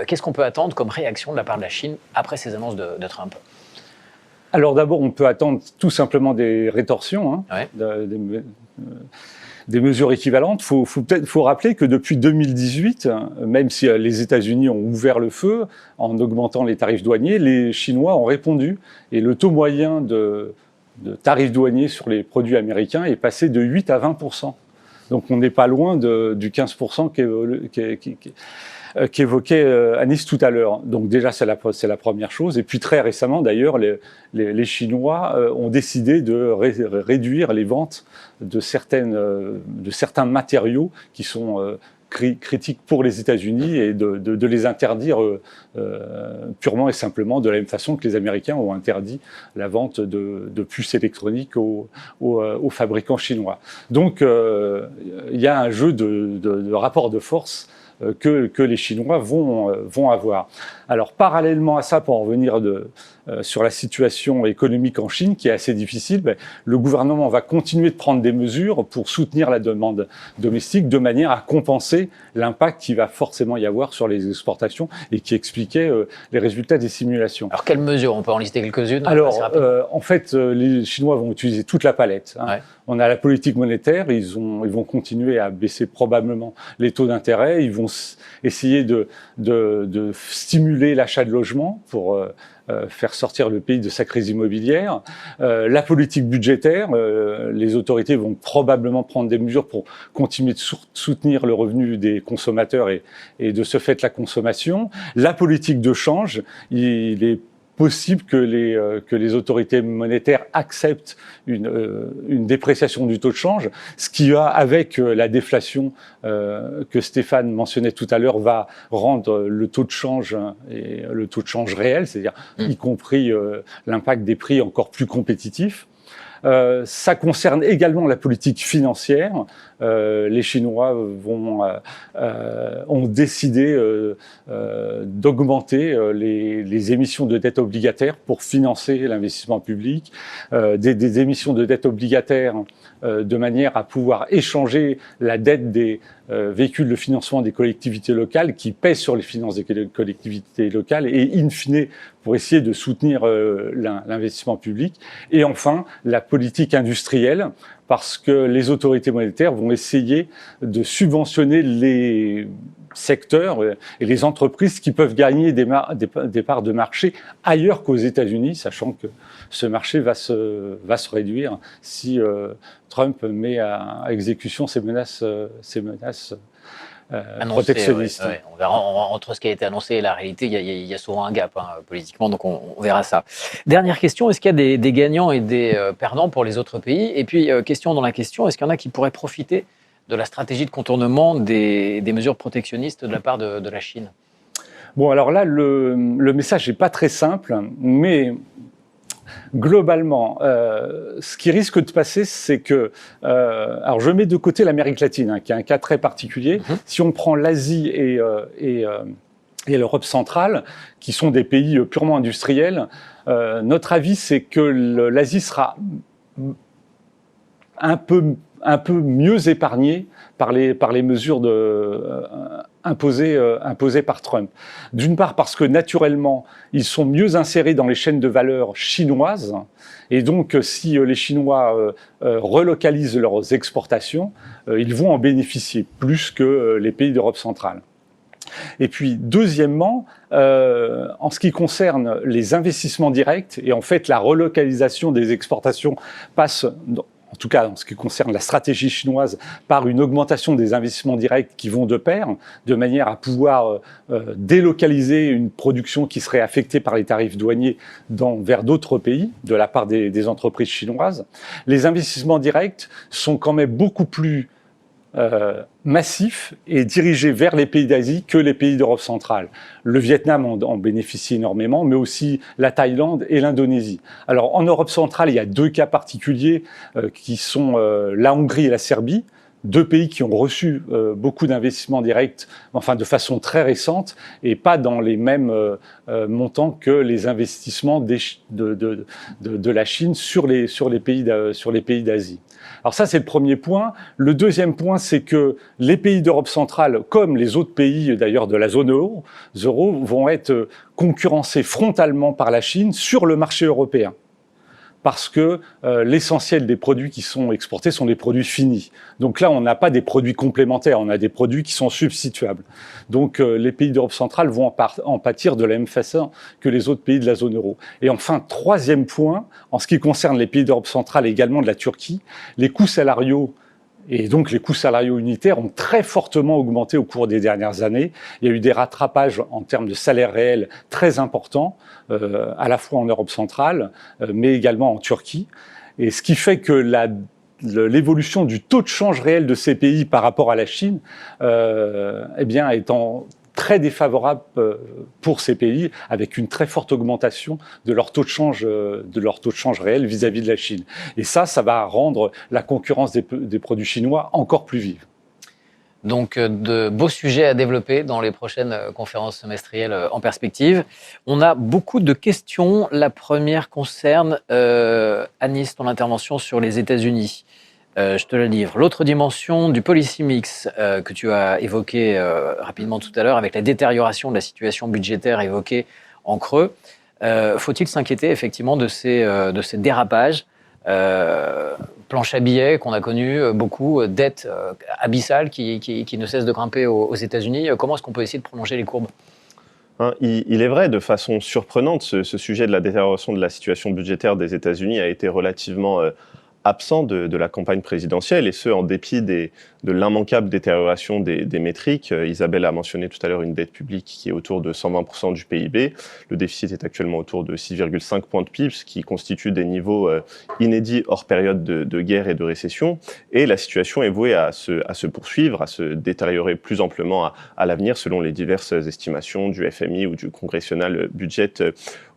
Qu'est-ce qu'on peut attendre comme réaction de la part de la Chine après ces annonces de Trump ? Alors d'abord, on peut attendre tout simplement des rétorsions. Ouais. mesures équivalentes. Faut rappeler que depuis 2018, même si les États-Unis ont ouvert le feu en augmentant les tarifs douaniers, les Chinois ont répondu et le taux moyen de tarifs douaniers sur les produits américains est passé de 8 à 20%. Donc on n'est pas loin du 15% qu'évoquait Anis tout à l'heure. Donc déjà, c'est la première chose. Et puis très récemment, d'ailleurs, les Chinois ont décidé de réduire les ventes de certains matériaux qui sont critiques pour les États-Unis et de les interdire purement et simplement de la même façon que les Américains ont interdit la vente de puces électroniques aux fabricants chinois. Donc il y a un jeu de rapport de force que les Chinois vont avoir. Alors parallèlement à ça, pour en revenir sur la situation économique en Chine, qui est assez difficile, le gouvernement va continuer de prendre des mesures pour soutenir la demande domestique de manière à compenser l'impact qu'il va forcément y avoir sur les exportations et qui expliquait les résultats des simulations. Alors quelles mesures? On peut en lister quelques-unes? Alors en fait, les Chinois vont utiliser toute la palette. Hein. Ouais. On a la politique monétaire, ils vont continuer à baisser probablement les taux d'intérêt, ils vont essayer de stimuler l'achat de logements pour faire sortir le pays de sa crise immobilière. La politique budgétaire, les autorités vont probablement prendre des mesures pour continuer de soutenir le revenu des consommateurs et de ce fait la consommation. La politique de change, il est possible que les autorités monétaires acceptent une dépréciation du taux de change, ce qui va, avec la déflation que Stéphane mentionnait tout à l'heure, va rendre le taux de change et le taux de change réel, c'est-à-dire y compris l'impact des prix encore plus compétitifs. Ça concerne également la politique financière. Les Chinois ont décidé d'augmenter les émissions de dette obligataire pour financer l'investissement public, des émissions de dette obligataire de manière à pouvoir échanger la dette des véhicules de financement des collectivités locales qui pèsent sur les finances des collectivités locales et in fine pour essayer de soutenir l'investissement public. Et enfin, la politique industrielle, parce que les autorités monétaires vont essayer de subventionner les secteurs et les entreprises qui peuvent gagner des parts de marché ailleurs qu'aux États-Unis, sachant que ce marché va se réduire si Trump met à exécution ces menaces protectionnistes. Ouais. On verra entre ce qui a été annoncé et la réalité, il y a souvent un gap politiquement, donc on verra ça. Dernière question, est-ce qu'il y a des gagnants et des perdants pour les autres pays? Et puis, question dans la question, est-ce qu'il y en a qui pourraient profiter de la stratégie de contournement des mesures protectionnistes de la part de la Chine? Bon, alors là, le message n'est pas très simple, mais globalement, ce qui risque de passer, c'est que... alors, je mets de côté l'Amérique latine, qui est un cas très particulier. Si on prend l'Asie et l'Europe centrale, qui sont des pays purement industriels, notre avis, c'est que l'Asie sera un peu mieux épargnée par les mesures imposées par Trump. D'une part parce que naturellement, ils sont mieux insérés dans les chaînes de valeur chinoises, et donc si les Chinois relocalisent leurs exportations, ils vont en bénéficier plus que les pays d'Europe centrale. Et puis, deuxièmement, en ce qui concerne les investissements directs, et en fait la relocalisation des exportations passe... en tout cas en ce qui concerne la stratégie chinoise, par une augmentation des investissements directs qui vont de pair, de manière à pouvoir délocaliser une production qui serait affectée par les tarifs douaniers vers d'autres pays, de la part des entreprises chinoises. Les investissements directs sont quand même beaucoup plus massifs et dirigés vers les pays d'Asie que les pays d'Europe centrale. Le Vietnam en bénéficie énormément, mais aussi la Thaïlande et l'Indonésie. Alors en Europe centrale, il y a deux cas particuliers qui sont la Hongrie et la Serbie, deux pays qui ont reçu beaucoup d'investissements directs, enfin de façon très récente, et pas dans les mêmes montants que les investissements de la Chine sur les pays d'Asie. Alors ça, c'est le premier point. Le deuxième point, c'est que les pays d'Europe centrale, comme les autres pays d'ailleurs de la zone euro, vont être concurrencés frontalement par la Chine sur le marché européen. parce que l'essentiel des produits qui sont exportés sont des produits finis. Donc là, on n'a pas des produits complémentaires, on a des produits qui sont substituables. Donc les pays d'Europe centrale vont en pâtir de la même façon que les autres pays de la zone euro. Et enfin, troisième point, en ce qui concerne les pays d'Europe centrale et également de la Turquie, les coûts salariaux et donc les coûts salariaux unitaires ont très fortement augmenté au cours des dernières années. Il y a eu des rattrapages en termes de salaires réels très importants, à la fois en Europe centrale, mais également en Turquie. Et ce qui fait que l'évolution du taux de change réel de ces pays par rapport à la Chine, eh bien, étant très défavorable pour ces pays, avec une très forte augmentation de leur taux de change réel vis-à-vis de la Chine. Et ça va rendre la concurrence des produits chinois encore plus vive. Donc, de beaux sujets à développer dans les prochaines conférences semestrielles en perspective. On a beaucoup de questions. La première concerne, Anis, ton intervention sur les États-Unis. Je te la livre. L'autre dimension du policy mix que tu as évoqué rapidement tout à l'heure, avec la détérioration de la situation budgétaire évoquée en creux, faut-il s'inquiéter effectivement de ces dérapages, planche à billets qu'on a connu, beaucoup, dettes abyssales qui ne cessent de grimper aux États-Unis. Comment est-ce qu'on peut essayer de prolonger les courbes ? Il est vrai, de façon surprenante, ce sujet de la détérioration de la situation budgétaire des États-Unis a été relativement absent de la campagne présidentielle, et ce, en dépit de l'immanquable détérioration des métriques. Isabelle a mentionné tout à l'heure une dette publique qui est autour de 120% du PIB. Le déficit est actuellement autour de 6,5 points de PIB, ce qui constitue des niveaux inédits hors période de guerre et de récession. Et la situation est vouée à se poursuivre, à se détériorer plus amplement à l'avenir, selon les diverses estimations du FMI ou du Congressional Budget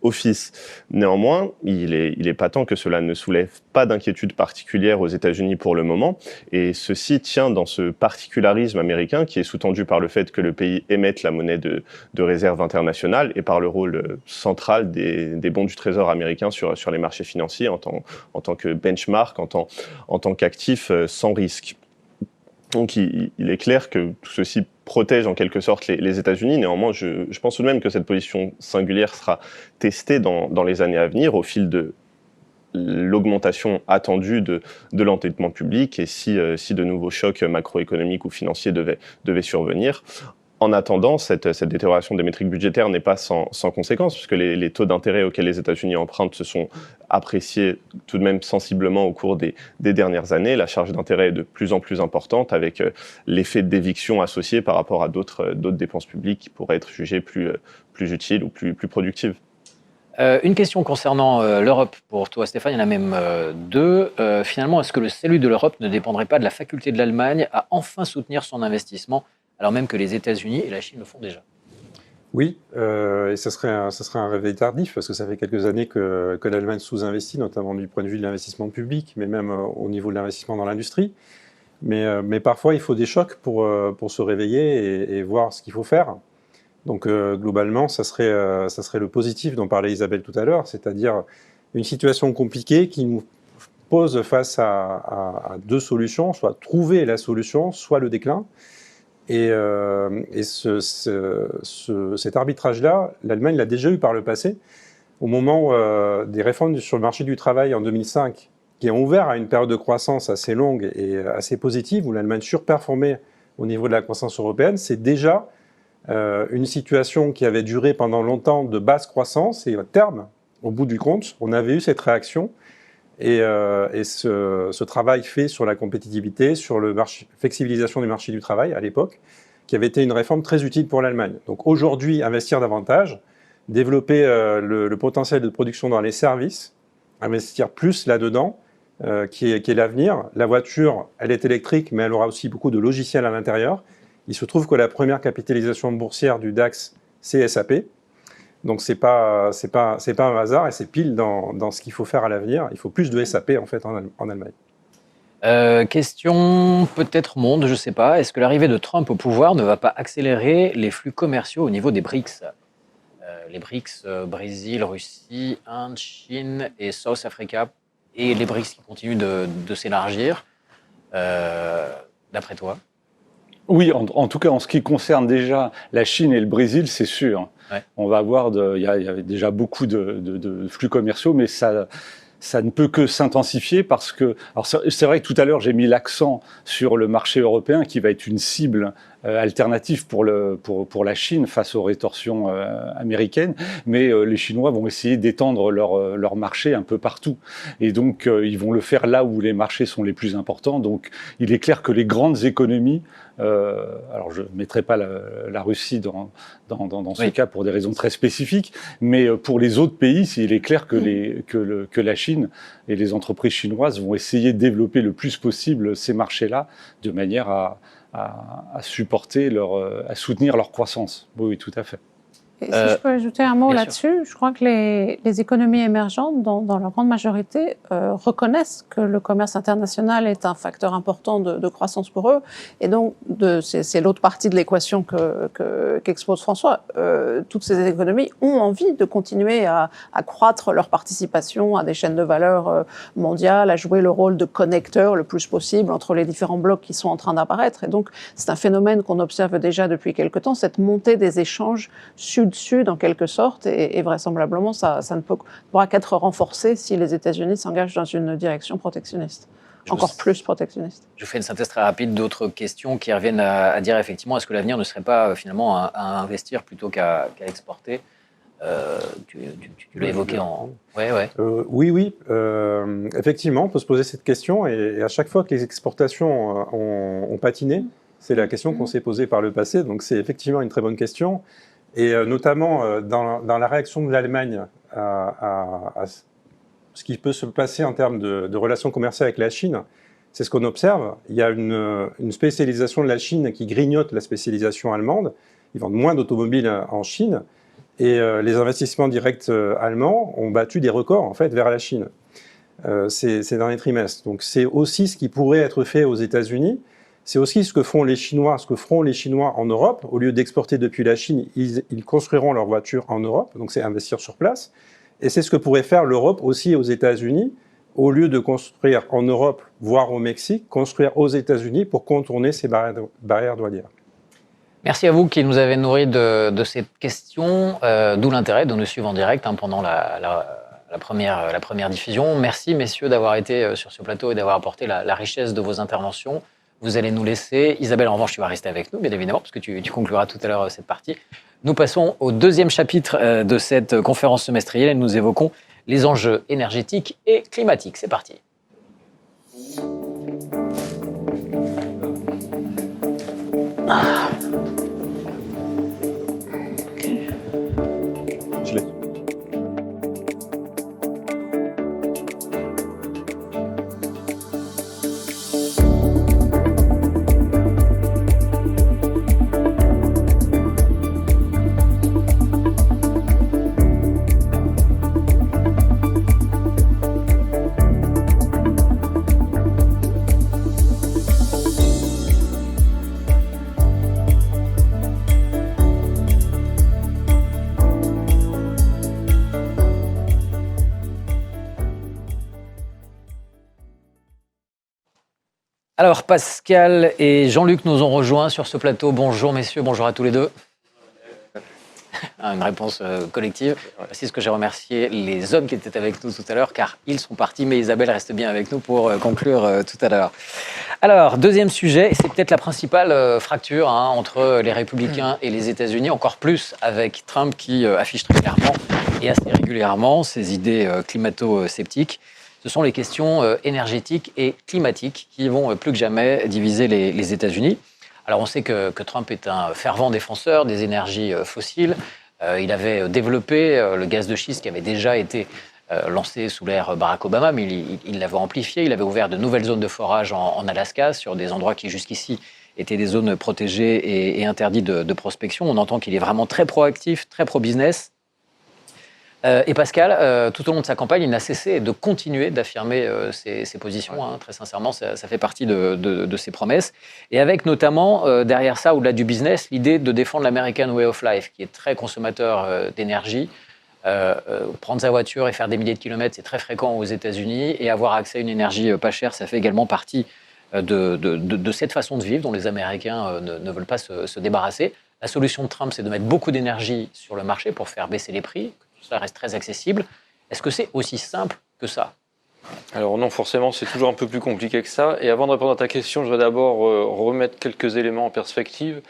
Office. Néanmoins, il est patent que cela ne soulève pas d'inquiétude particulière aux États-Unis pour le moment, et ceci tient dans ce particularisme américain qui est sous-tendu par le fait que le pays émette la monnaie de réserve internationale et par le rôle central des bons du Trésor américain sur les marchés financiers en tant que benchmark, en tant qu'actif sans risque. Donc il est clair que tout ceci protège en quelque sorte les États-Unis. Néanmoins, je pense tout de même que cette position singulière sera testée dans les années à venir au fil de l'augmentation attendue de l'endettement public et si de nouveaux chocs macroéconomiques ou financiers devaient survenir. En attendant, cette détérioration des métriques budgétaires n'est pas sans conséquence, puisque les taux d'intérêt auxquels les États-Unis empruntent se sont appréciés tout de même sensiblement au cours des dernières années. La charge d'intérêt est de plus en plus importante, avec l'effet d'éviction associé par rapport à d'autres dépenses publiques qui pourraient être jugées plus utiles ou plus productives. Une question concernant l'Europe pour toi, Stéphane, il y en a même deux. Finalement, est-ce que le salut de l'Europe ne dépendrait pas de la faculté de l'Allemagne à enfin soutenir son investissement, alors même que les États-Unis et la Chine le font déjà ? Oui, et ça serait un réveil tardif, parce que ça fait quelques années que l'Allemagne sous-investit, notamment du point de vue de l'investissement public, mais même au niveau de l'investissement dans l'industrie. Mais parfois, il faut des chocs pour se réveiller et voir ce qu'il faut faire. Donc globalement, ça serait le positif dont parlait Isabelle tout à l'heure, c'est-à-dire une situation compliquée qui nous pose face à deux solutions, soit trouver la solution, soit le déclin. Et cet arbitrage-là, l'Allemagne l'a déjà eu par le passé, au moment des réformes sur le marché du travail en 2005, qui ont ouvert à une période de croissance assez longue et assez positive, où l'Allemagne surperformait au niveau de la croissance européenne. C'est déjà une situation qui avait duré pendant longtemps de basse croissance, et à terme, au bout du compte, on avait eu cette réaction. Et ce travail fait sur la compétitivité, sur la flexibilisation du marché du travail à l'époque, qui avait été une réforme très utile pour l'Allemagne. Donc aujourd'hui, investir davantage, développer le potentiel de production dans les services, investir plus là-dedans, qui est l'avenir. La voiture, elle est électrique, mais elle aura aussi beaucoup de logiciels à l'intérieur. Il se trouve que la première capitalisation boursière du DAX, c'est SAP. Donc c'est pas un hasard, et c'est pile dans ce qu'il faut faire à l'avenir. Il faut plus de SAP en fait en Allemagne. Question peut-être monde, je ne sais pas. Est-ce que l'arrivée de Trump au pouvoir ne va pas accélérer les flux commerciaux au niveau des BRICS ? Les BRICS, Brésil, Russie, Inde, Chine et South Africa, et les BRICS qui continuent de s'élargir, d'après toi ? Oui, en tout cas, en ce qui concerne déjà la Chine et le Brésil, c'est sûr. Ouais. On va avoir, il y avait déjà beaucoup de flux commerciaux, mais ça ça ne peut que s'intensifier parce que, alors c'est vrai que tout à l'heure j'ai mis l'accent sur le marché européen qui va être une cible alternative pour la Chine face aux rétorsions américaines, mais les Chinois vont essayer d'étendre leur marché un peu partout. Et donc, ils vont le faire là où les marchés sont les plus importants. Donc, il est clair que les grandes économies, alors je ne mettrai pas la Russie dans ce cas pour des raisons très spécifiques, mais pour les autres pays, il est clair que la Chine et les entreprises chinoises vont essayer de développer le plus possible ces marchés-là de manière à supporter à soutenir leur croissance. Oui, tout à fait. Et si je peux ajouter un mot Bien là-dessus, je crois que les économies émergentes, dans leur grande majorité, reconnaissent que le commerce international est un facteur important de croissance pour eux. Et donc, c'est l'autre partie de l'équation qu'expose François. Toutes ces économies ont envie de continuer à croître leur participation à des chaînes de valeur mondiales, à jouer le rôle de connecteur le plus possible entre les différents blocs qui sont en train d'apparaître. Et donc, c'est un phénomène qu'on observe déjà depuis quelque temps, cette montée des échanges sud-sud en quelque sorte, et vraisemblablement ça ne pourra qu'être renforcé si les États-Unis s'engagent dans une direction protectionniste, encore plus protectionniste. Je fais une synthèse très rapide d'autres questions qui reviennent à dire effectivement, est-ce que l'avenir ne serait pas finalement à investir plutôt qu'à exporter? Tu l'as évoqué en... Oui. Effectivement, on peut se poser cette question, et à chaque fois que les exportations ont patiné, c'est la question qu'on s'est posée par le passé, donc c'est effectivement une très bonne question. Et notamment dans la réaction de l'Allemagne à ce qui peut se passer en termes de relations commerciales avec la Chine, c'est ce qu'on observe. Il y a une spécialisation de la Chine qui grignote la spécialisation allemande. Ils vendent moins d'automobiles en Chine. Et les investissements directs allemands ont battu des records en fait, vers la Chine ces derniers trimestres. Donc c'est aussi ce qui pourrait être fait aux États-Unis. C'est aussi ce que feront les Chinois en Europe. Au lieu d'exporter depuis la Chine, ils construiront leurs voitures en Europe. Donc c'est investir sur place. Et c'est ce que pourrait faire l'Europe aussi aux États-Unis. Au lieu de construire en Europe, voire au Mexique, construire aux États-Unis pour contourner ces barrières douanières. Merci à vous qui nous avez nourris de cette question, d'où l'intérêt de nous suivre en direct pendant la première diffusion. Merci messieurs d'avoir été sur ce plateau et d'avoir apporté la richesse de vos interventions. Vous allez nous laisser. Isabelle, en revanche, tu vas rester avec nous, bien évidemment, parce que tu concluras tout à l'heure cette partie. Nous passons au deuxième chapitre de cette conférence semestrielle et nous évoquons les enjeux énergétiques et climatiques. C'est parti. Alors, Pascal et Jean-Luc nous ont rejoints sur ce plateau. Bonjour messieurs, bonjour à tous les deux. Une réponse collective. C'est ce que j'ai remercié les hommes qui étaient avec nous tout à l'heure, car ils sont partis, mais Isabelle reste bien avec nous pour conclure tout à l'heure. Alors, deuxième sujet, et c'est peut-être la principale fracture entre les Républicains et les États-Unis, encore plus avec Trump qui affiche très clairement et assez régulièrement ses idées climato-sceptiques. Ce sont les questions énergétiques et climatiques qui vont plus que jamais diviser les États-Unis. Alors on sait que Trump est un fervent défenseur des énergies fossiles. Il avait développé le gaz de schiste qui avait déjà été lancé sous l'ère Barack Obama, mais il l'avait amplifié. Il avait ouvert de nouvelles zones de forage en Alaska, sur des endroits qui jusqu'ici étaient des zones protégées et interdites de prospection. On entend qu'il est vraiment très proactif, très pro-business. Et Pascal, tout au long de sa campagne, il n'a cessé de continuer d'affirmer ses positions. Très sincèrement, ça fait partie de ses promesses. Et avec notamment, derrière ça, au-delà du business, l'idée de défendre l'American Way of Life, qui est très consommateur d'énergie. Prendre sa voiture et faire des milliers de kilomètres, c'est très fréquent aux États-Unis. Et avoir accès à une énergie pas chère, ça fait également partie de cette façon de vivre dont les Américains ne veulent pas se débarrasser. La solution de Trump, c'est de mettre beaucoup d'énergie sur le marché pour faire baisser les prix. Ça reste très accessible. Est-ce que c'est aussi simple que ça? Alors non, forcément, c'est toujours un peu plus compliqué que ça. Et avant de répondre à ta question, je vais d'abord remettre quelques éléments en perspective.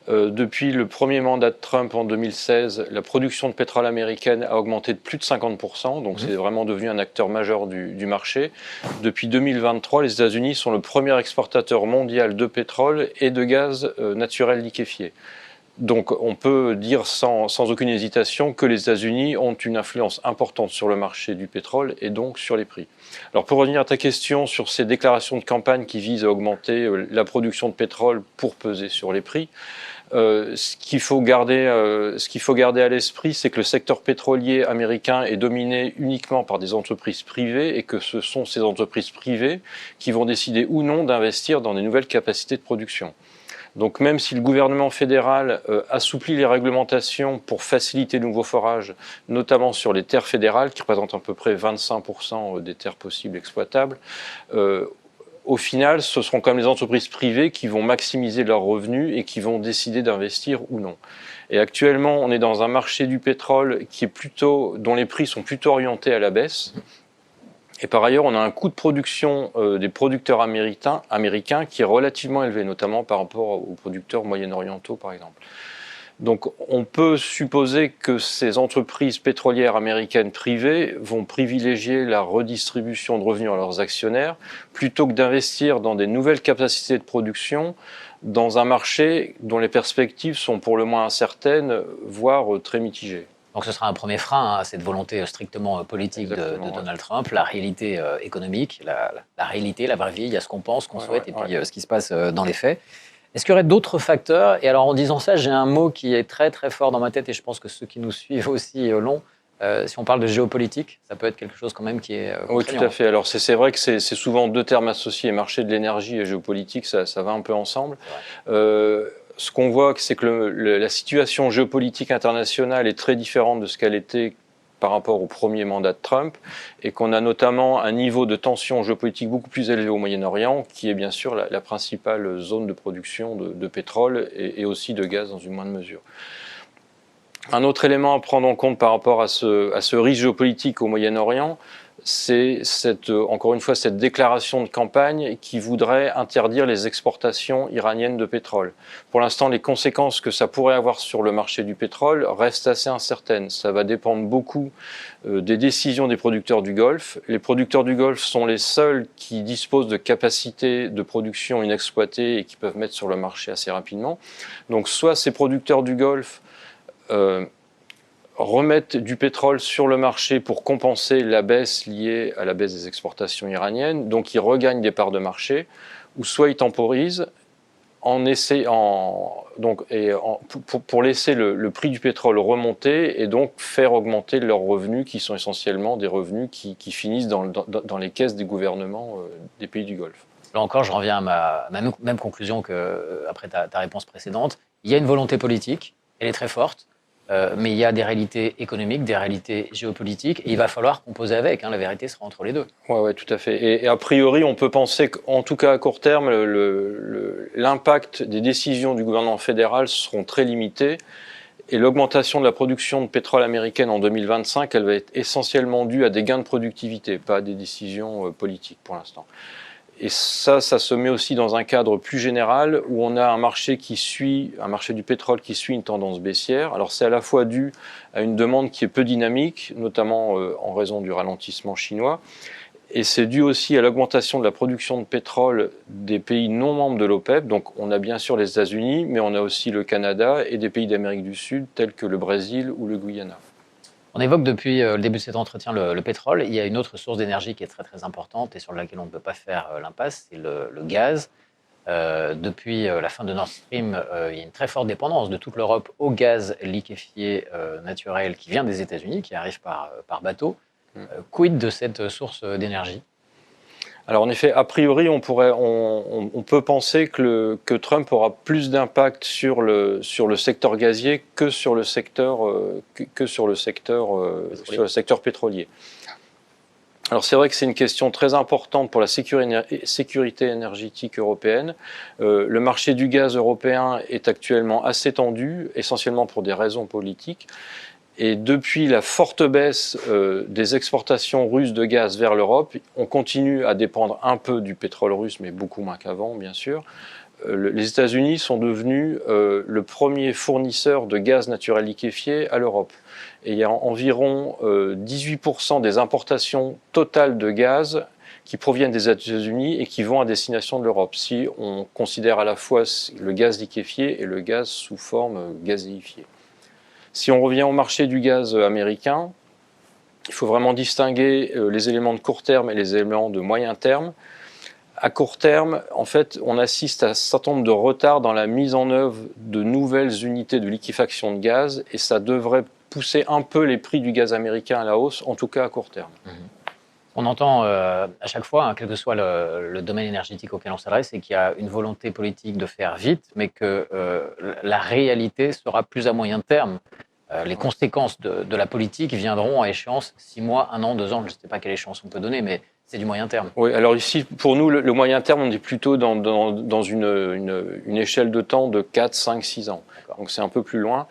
Depuis le premier mandat de Trump en 2016, la production de pétrole américaine a augmenté de plus de 50%, donc c'est vraiment devenu un acteur majeur du marché. Depuis 2023, les États-Unis sont le premier exportateur mondial de pétrole et de gaz naturel liquéfié. Donc on peut dire sans aucune hésitation que les États-Unis ont une influence importante sur le marché du pétrole et donc sur les prix. Alors pour revenir à ta question sur ces déclarations de campagne qui visent à augmenter la production de pétrole pour peser sur les prix, ce qu'il faut garder à l'esprit, c'est que le secteur pétrolier américain est dominé uniquement par des entreprises privées et que ce sont ces entreprises privées qui vont décider ou non d'investir dans des nouvelles capacités de production. Donc même si le gouvernement fédéral assouplit les réglementations pour faciliter le nouveau forage, notamment sur les terres fédérales, qui représentent à peu près 25% des terres possibles exploitables, au final, ce seront quand même les entreprises privées qui vont maximiser leurs revenus et qui vont décider d'investir ou non. Et actuellement, on est dans un marché du pétrole dont les prix sont plutôt orientés à la baisse. Et par ailleurs, on a un coût de production des producteurs américains qui est relativement élevé, notamment par rapport aux producteurs moyen-orientaux, par exemple. Donc on peut supposer que ces entreprises pétrolières américaines privées vont privilégier la redistribution de revenus à leurs actionnaires plutôt que d'investir dans des nouvelles capacités de production dans un marché dont les perspectives sont pour le moins incertaines, voire très mitigées. Donc ce sera un premier frein à cette volonté strictement politique de Donald Trump, la réalité économique, la réalité, la vraie vie, il y a ce qu'on pense, qu'on souhaite, et puis ce qui se passe dans les faits. Est-ce qu'il y aurait d'autres facteurs? Et alors en disant ça, j'ai un mot qui est très très fort dans ma tête, et je pense que ceux qui nous suivent aussi l'ont. Si on parle de géopolitique, ça peut être quelque chose quand même qui est oui, tout à fait. Alors c'est vrai que c'est souvent deux termes associés, marché de l'énergie et géopolitique, ça va un peu ensemble. Ce qu'on voit, c'est que la situation géopolitique internationale est très différente de ce qu'elle était par rapport au premier mandat de Trump, et qu'on a notamment un niveau de tension géopolitique beaucoup plus élevé au Moyen-Orient, qui est bien sûr la principale zone de production de pétrole et aussi de gaz dans une moindre mesure. Un autre élément à prendre en compte par rapport à ce risque géopolitique au Moyen-Orient, c'est encore une fois cette déclaration de campagne qui voudrait interdire les exportations iraniennes de pétrole. Pour l'instant, les conséquences que ça pourrait avoir sur le marché du pétrole restent assez incertaines. Ça va dépendre beaucoup des décisions des producteurs du Golfe. Les producteurs du Golfe sont les seuls qui disposent de capacités de production inexploitées et qui peuvent mettre sur le marché assez rapidement. Donc soit ces producteurs du Golfe remettent du pétrole sur le marché pour compenser la baisse liée à la baisse des exportations iraniennes, donc ils regagnent des parts de marché, ou soit ils temporisent pour laisser le prix du pétrole remonter et donc faire augmenter leurs revenus qui sont essentiellement des revenus qui finissent dans les caisses des gouvernements des pays du Golfe. Là encore, je reviens à ma même conclusion qu'après ta réponse précédente. Il y a une volonté politique, elle est très forte. Mais il y a des réalités économiques, des réalités géopolitiques, et il va falloir composer avec. La vérité sera entre les deux. Oui, tout à fait. Et a priori, on peut penser qu'en tout cas à court terme, l'impact des décisions du gouvernement fédéral seront très limités. Et l'augmentation de la production de pétrole américaine en 2025, elle va être essentiellement due à des gains de productivité, pas à des décisions politiques pour l'instant. Et ça se met aussi dans un cadre plus général où on a un marché du pétrole qui suit une tendance baissière. Alors c'est à la fois dû à une demande qui est peu dynamique, notamment en raison du ralentissement chinois, et c'est dû aussi à l'augmentation de la production de pétrole des pays non membres de l'OPEP. Donc on a bien sûr les États-Unis, mais on a aussi le Canada et des pays d'Amérique du Sud tels que le Brésil ou le Guyana. On évoque depuis le début de cet entretien le pétrole. Il y a une autre source d'énergie qui est très très importante et sur laquelle on ne peut pas faire l'impasse, c'est le gaz. Depuis la fin de Nord Stream, il y a une très forte dépendance de toute l'Europe au gaz liquéfié naturel qui vient des États-Unis, qui arrive par bateau. Quid de cette source d'énergie ? Alors en effet, a priori, on peut penser que Trump aura plus d'impact sur le secteur gazier que sur le secteur pétrolier. Alors c'est vrai que c'est une question très importante pour la sécurité énergétique européenne. Le marché du gaz européen est actuellement assez tendu, essentiellement pour des raisons politiques. Et depuis la forte baisse des exportations russes de gaz vers l'Europe, on continue à dépendre un peu du pétrole russe, mais beaucoup moins qu'avant, bien sûr. Les États-Unis sont devenus le premier fournisseur de gaz naturel liquéfié à l'Europe. Et il y a environ 18% des importations totales de gaz qui proviennent des États-Unis et qui vont à destination de l'Europe, si on considère à la fois le gaz liquéfié et le gaz sous forme gazéifiée. Si on revient au marché du gaz américain, il faut vraiment distinguer les éléments de court terme et les éléments de moyen terme. À court terme, en fait, on assiste à un certain nombre de retards dans la mise en œuvre de nouvelles unités de liquéfaction de gaz et ça devrait pousser un peu les prix du gaz américain à la hausse, en tout cas à court terme. On entend à chaque fois, hein, quel que soit le domaine énergétique auquel on s'adresse, c'est qu'il y a une volonté politique de faire vite, mais que la réalité sera plus à moyen terme. Les conséquences de la politique viendront à échéance 6 mois, 1 an, 2 ans, je ne sais pas quelle échéance on peut donner, mais c'est du moyen terme. Oui, alors ici, pour nous, le moyen terme, on est plutôt dans une échelle de temps de 4, 5, 6 ans. Donc c'est un peu plus loin.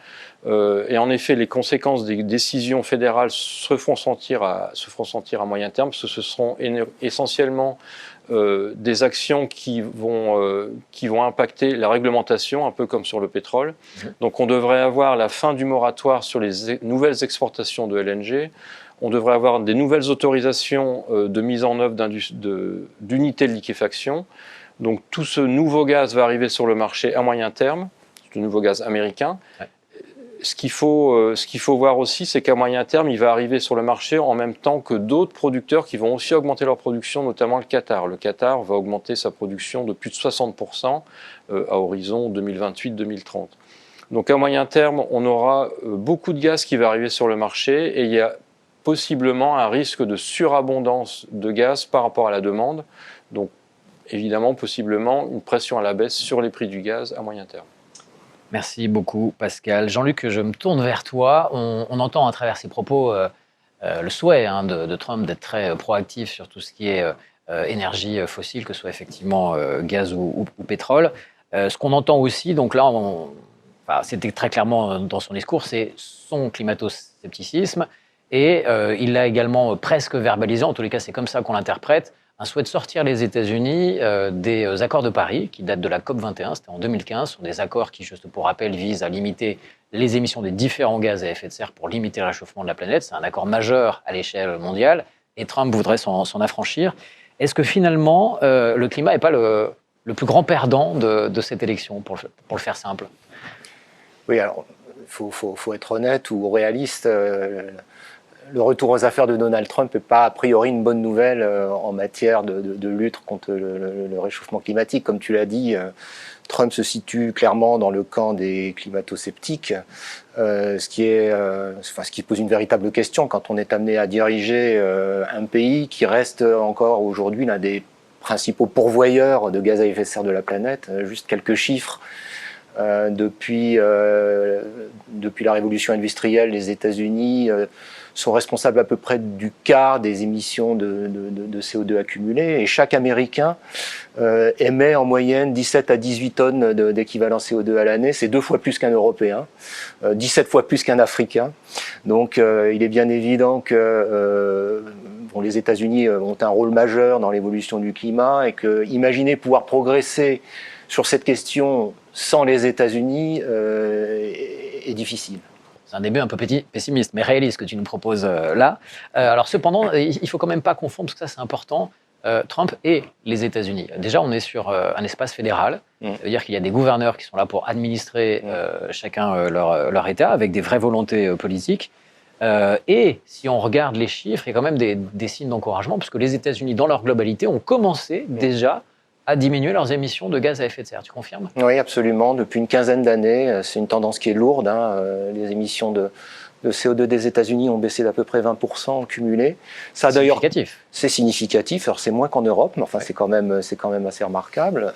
Et en effet, les conséquences des décisions fédérales se feront sentir à moyen terme, parce que ce seront essentiellement des actions qui vont impacter la réglementation, un peu comme sur le pétrole. Donc on devrait avoir la fin du moratoire sur les nouvelles exportations de LNG. On devrait avoir des nouvelles autorisations de mise en œuvre d'unités de liquéfaction. Donc tout ce nouveau gaz va arriver sur le marché à moyen terme, ce nouveau gaz américain. Ouais. Ce qu'il faut voir aussi, c'est qu'à moyen terme, il va arriver sur le marché en même temps que d'autres producteurs qui vont aussi augmenter leur production, notamment le Qatar. Le Qatar va augmenter sa production de plus de 60% à horizon 2028-2030. Donc à moyen terme, on aura beaucoup de gaz qui va arriver sur le marché et il y a possiblement un risque de surabondance de gaz par rapport à la demande. Donc évidemment, possiblement une pression à la baisse sur les prix du gaz à moyen terme. Merci beaucoup, Pascal. Jean-Luc, je me tourne vers toi. On entend à travers ces propos le souhait de Trump d'être très proactif sur tout ce qui est énergie fossile, que ce soit effectivement gaz ou pétrole. Ce qu'on entend aussi, donc là, c'était très clairement dans son discours, c'est son climato-scepticisme. Et il l'a également presque verbalisé, en tous les cas c'est comme ça qu'on l'interprète, un souhait de sortir les États-Unis des accords de Paris, qui datent de la COP21, c'était en 2015. Ce sont des accords qui, juste pour rappel, visent à limiter les émissions des différents gaz à effet de serre pour limiter le réchauffement de la planète. C'est un accord majeur à l'échelle mondiale, et Trump voudrait s'en affranchir. Est-ce que finalement, le climat n'est pas le plus grand perdant de cette élection, pour le faire simple ? Oui, alors, il faut être honnête ou réaliste. Le retour aux affaires de Donald Trump n'est pas a priori une bonne nouvelle en matière de lutte contre le réchauffement climatique. Comme tu l'as dit, Trump se situe clairement dans le camp des climato-sceptiques, ce qui pose une véritable question quand on est amené à diriger un pays qui reste encore aujourd'hui l'un des principaux pourvoyeurs de gaz à effet de serre de la planète. Juste quelques chiffres. Depuis la révolution industrielle, les États-Unis sont responsables à peu près du quart des émissions de CO2 accumulées, et chaque Américain émet en moyenne 17 à 18 tonnes d'équivalent CO2 à l'année. C'est 2 fois plus qu'un Européen, 17 fois plus qu'un Africain. Donc il est bien évident que les États-Unis ont un rôle majeur dans l'évolution du climat, et que imaginer pouvoir progresser sur cette question sans les États-Unis est difficile. C'est un début un peu pessimiste, mais réaliste que tu nous proposes là. Alors cependant, il ne faut quand même pas confondre, parce que ça c'est important, Trump et les États-Unis. Déjà, on est sur un espace fédéral. Ça veut dire qu'il y a des gouverneurs qui sont là pour administrer chacun leur État, avec des vraies volontés politiques. Et si on regarde les chiffres, il y a quand même des signes d'encouragement, parce que les États-Unis, dans leur globalité, ont commencé déjà à diminuer leurs émissions de gaz à effet de serre. Tu confirmes ? Oui, absolument. Depuis une quinzaine d'années, c'est une tendance qui est lourde. Les émissions de CO2 des États-Unis ont baissé d'à peu près 20% en cumulé. Ça, c'est significatif. C'est significatif. Alors c'est moins qu'en Europe, mais enfin c'est quand même assez remarquable.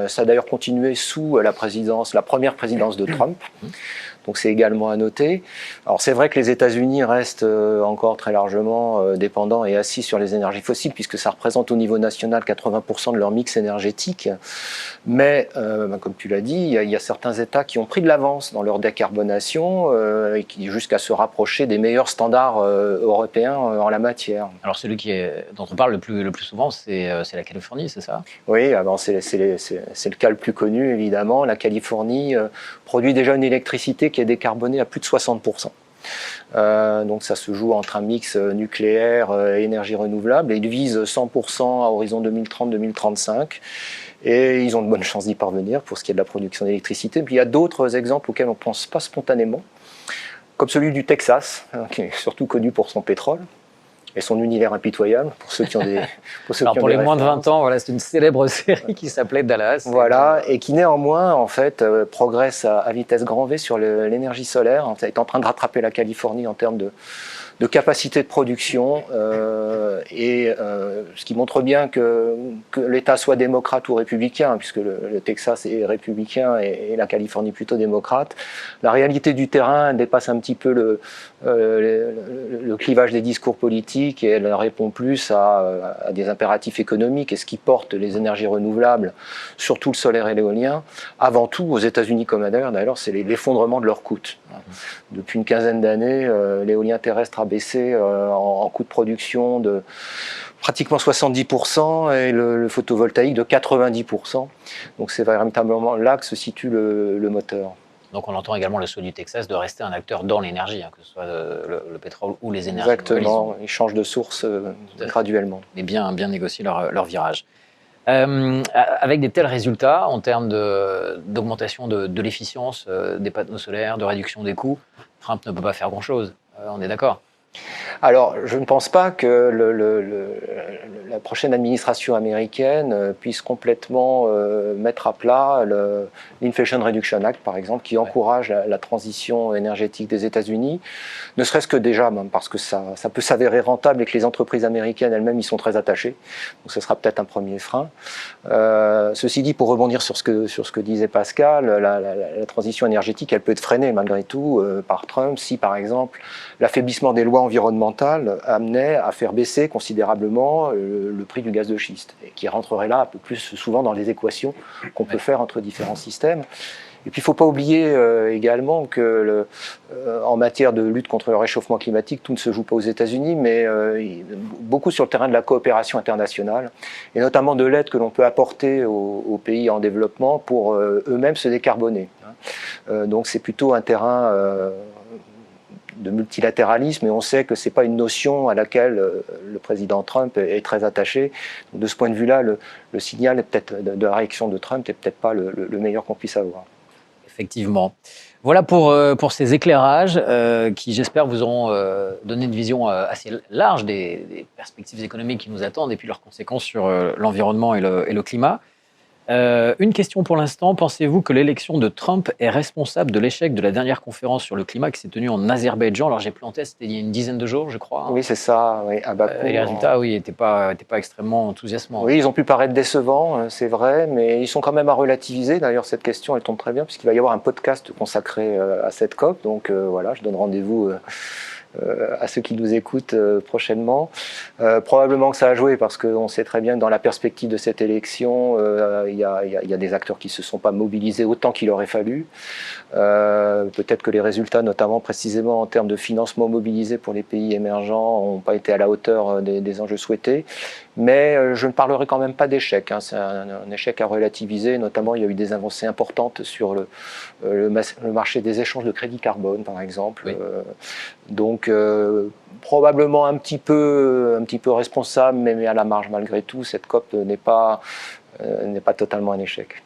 Ça a d'ailleurs continué sous la première présidence de Trump. Donc c'est également à noter. Alors c'est vrai que les États-Unis restent encore très largement dépendants et assis sur les énergies fossiles, puisque ça représente au niveau national 80% de leur mix énergétique. Mais comme tu l'as dit, il y a certains États qui ont pris de l'avance dans leur décarbonation et qui, jusqu'à ce se rapprocher des meilleurs standards européens en la matière. Alors celui dont on parle le plus souvent, c'est la Californie, c'est ça? Oui, c'est le cas le plus connu, évidemment. La Californie produit déjà une électricité qui est décarbonée à plus de 60%. Donc ça se joue entre un mix nucléaire et énergie renouvelable, et ils visent 100% à horizon 2030-2035. Et ils ont de bonnes chances d'y parvenir pour ce qui est de la production d'électricité. Puis il y a d'autres exemples auxquels on ne pense pas spontanément, comme celui du Texas, qui est surtout connu pour son pétrole et son univers impitoyable, pour ceux qui ont des Alors pour les moins de 20 ans, voilà, c'est une célèbre série qui s'appelait Dallas. Voilà, et qui néanmoins, en fait, progresse à vitesse grand V sur l'énergie solaire. En fait, est en train de rattraper la Californie en termes de capacité de production, ce qui montre bien que l'État soit démocrate ou républicain, puisque le Texas est républicain et la Californie plutôt démocrate. La réalité du terrain dépasse un petit peu le clivage des discours politiques, et elle répond plus à des impératifs économiques, et ce qui porte les énergies renouvelables, surtout le solaire et l'éolien, avant tout aux États-Unis comme ailleurs, d'ailleurs, c'est l'effondrement de leurs coûts. Depuis une quinzaine d'années, l'éolien terrestre a baissé en coût de production de pratiquement 70% et le photovoltaïque de 90%. Donc c'est véritablement là que se situe le moteur. Donc on entend également le souhait du Texas de rester un acteur dans l'énergie, que ce soit le pétrole ou les énergies. Exactement, ils changent de source graduellement. Et bien négocier leur virage. Avec des tels résultats en termes d'augmentation de l'efficience des panneaux solaires, de réduction des coûts, Trump ne peut pas faire grand-chose. On est d'accord? Alors, je ne pense pas que la prochaine administration américaine puisse complètement mettre à plat l'Inflation Reduction Act, par exemple, qui encourage la transition énergétique des États-Unis, ne serait-ce que déjà, même parce que ça peut s'avérer rentable et que les entreprises américaines elles-mêmes y sont très attachées. Donc, ce sera peut-être un premier frein. Ceci dit, pour rebondir sur ce que disait Pascal, la transition énergétique, elle peut être freinée malgré tout par Trump si, par exemple, l'affaiblissement des lois environnementales amenait à faire baisser considérablement le prix du gaz de schiste, et qui rentrerait là un peu plus souvent dans les équations qu'on peut faire entre différents systèmes. Et puis il ne faut pas oublier également que en matière de lutte contre le réchauffement climatique, tout ne se joue pas aux États-Unis, mais beaucoup sur le terrain de la coopération internationale, et notamment de l'aide que l'on peut apporter aux pays en développement pour eux-mêmes se décarboner. Donc c'est plutôt un terrain de multilatéralisme, et on sait que ce n'est pas une notion à laquelle le président Trump est très attaché. Donc de ce point de vue-là, le signal est peut-être de la réaction de Trump n'est peut-être pas le meilleur qu'on puisse avoir. Effectivement. Voilà pour ces éclairages qui, j'espère, vous auront donné une vision assez large des perspectives économiques qui nous attendent et puis leurs conséquences sur l'environnement et le climat. Une question pour l'instant, pensez-vous que l'élection de Trump est responsable de l'échec de la dernière conférence sur le climat qui s'est tenue en Azerbaïdjan? Alors j'ai planté, c'était il y a une dizaine de jours, je crois. Oui, c'est ça, oui, à Bakou. Et les résultats, oui, n'étaient pas extrêmement enthousiasmants. Oui, ils ont pu paraître décevants, c'est vrai, mais ils sont quand même à relativiser. D'ailleurs, cette question, elle tombe très bien, puisqu'il va y avoir un podcast consacré à cette COP. Donc voilà, je donne rendez-vous à ceux qui nous écoutent prochainement. Probablement que ça a joué, parce qu'on sait très bien que dans la perspective de cette élection, il y a des acteurs qui ne se sont pas mobilisés autant qu'il aurait fallu. Peut-être que les résultats, notamment précisément en termes de financement mobilisé pour les pays émergents, n'ont pas été à la hauteur des enjeux souhaités. Mais je ne parlerai quand même pas d'échec. C'est un échec à relativiser. Notamment, il y a eu des avancées importantes sur le marché des échanges de crédits carbone, par exemple. Oui. Donc, probablement un petit peu responsable, mais à la marge malgré tout. Cette COP n'est pas totalement un échec.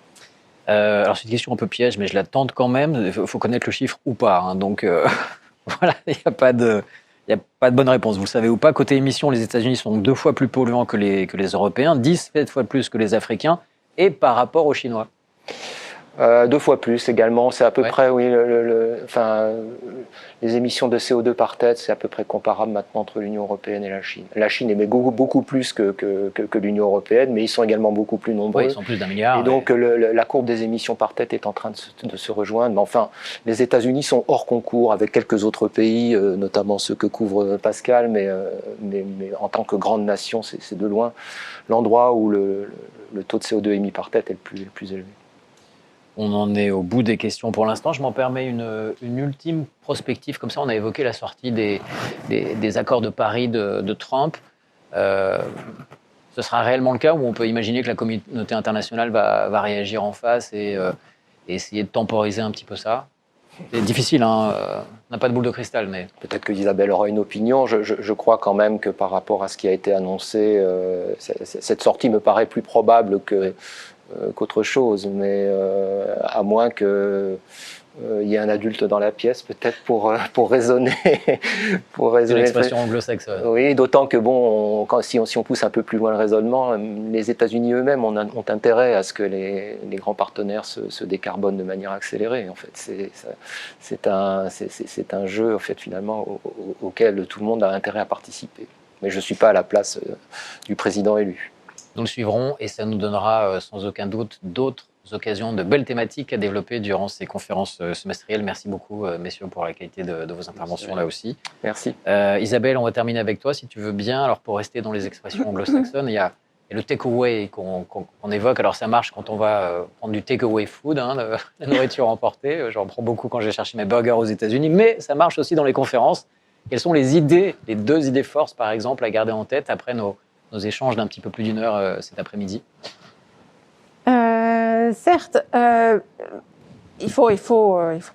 Alors c'est une question un peu piège, mais je la tente quand même. Il faut connaître le chiffre ou pas. Donc voilà, il n'y a pas de bonne réponse. Vous le savez ou pas, côté émissions, les États-Unis sont 2 fois plus polluants que les Européens, 17 fois plus que les Africains, et par rapport aux Chinois. 2 fois plus également, c'est à peu près, oui, les émissions de CO2 par tête, c'est à peu près comparable maintenant entre l'Union européenne et la Chine. La Chine émet beaucoup plus que l'Union européenne, mais ils sont également beaucoup plus nombreux. Oui, ils sont plus d'1 milliard. Et donc la courbe des émissions par tête est en train de se rejoindre. Mais enfin, les États-Unis sont hors concours avec quelques autres pays, notamment ceux que couvre Pascal, mais en tant que grande nation, c'est de loin l'endroit où le taux de CO2 émis par tête est le plus élevé. On en est au bout des questions pour l'instant. Je m'en permets une ultime prospective. Comme ça, on a évoqué la sortie des accords de Paris de Trump. Ce sera réellement le cas où on peut imaginer que la communauté internationale va réagir en face et essayer de temporiser un petit peu ça. C'est difficile, hein, on n'a pas de boule de cristal, mais... Peut-être que Isabelle aura une opinion. Je crois quand même que par rapport à ce qui a été annoncé, cette sortie me paraît plus probable qu'autre chose, mais à moins qu'il y ait un adulte dans la pièce, peut-être pour raisonner. C'est l'expression anglo-saxonne. Oui, d'autant que bon, si on pousse un peu plus loin le raisonnement, les États-Unis eux-mêmes ont intérêt à ce que les grands partenaires se décarbonent de manière accélérée. En fait, c'est un jeu en fait finalement auquel tout le monde a intérêt à participer. Mais je ne suis pas à la place du président élu. Nous le suivrons et ça nous donnera sans aucun doute d'autres occasions de belles thématiques à développer durant ces conférences semestrielles. Merci beaucoup, messieurs, pour la qualité de vos interventions là aussi. Merci. Isabelle, on va terminer avec toi, si tu veux bien. Alors, pour rester dans les expressions anglo-saxonnes, il y a le takeaway qu'on évoque. Alors, ça marche quand on va prendre du takeaway food, hein, la nourriture emportée. J'en prends beaucoup quand j'ai cherché mes burgers aux États-Unis, mais ça marche aussi dans les conférences. Quelles sont les deux idées forces, par exemple, à garder en tête après nos échanges d'un petit peu plus d'une heure cet après-midi? Certes, il faut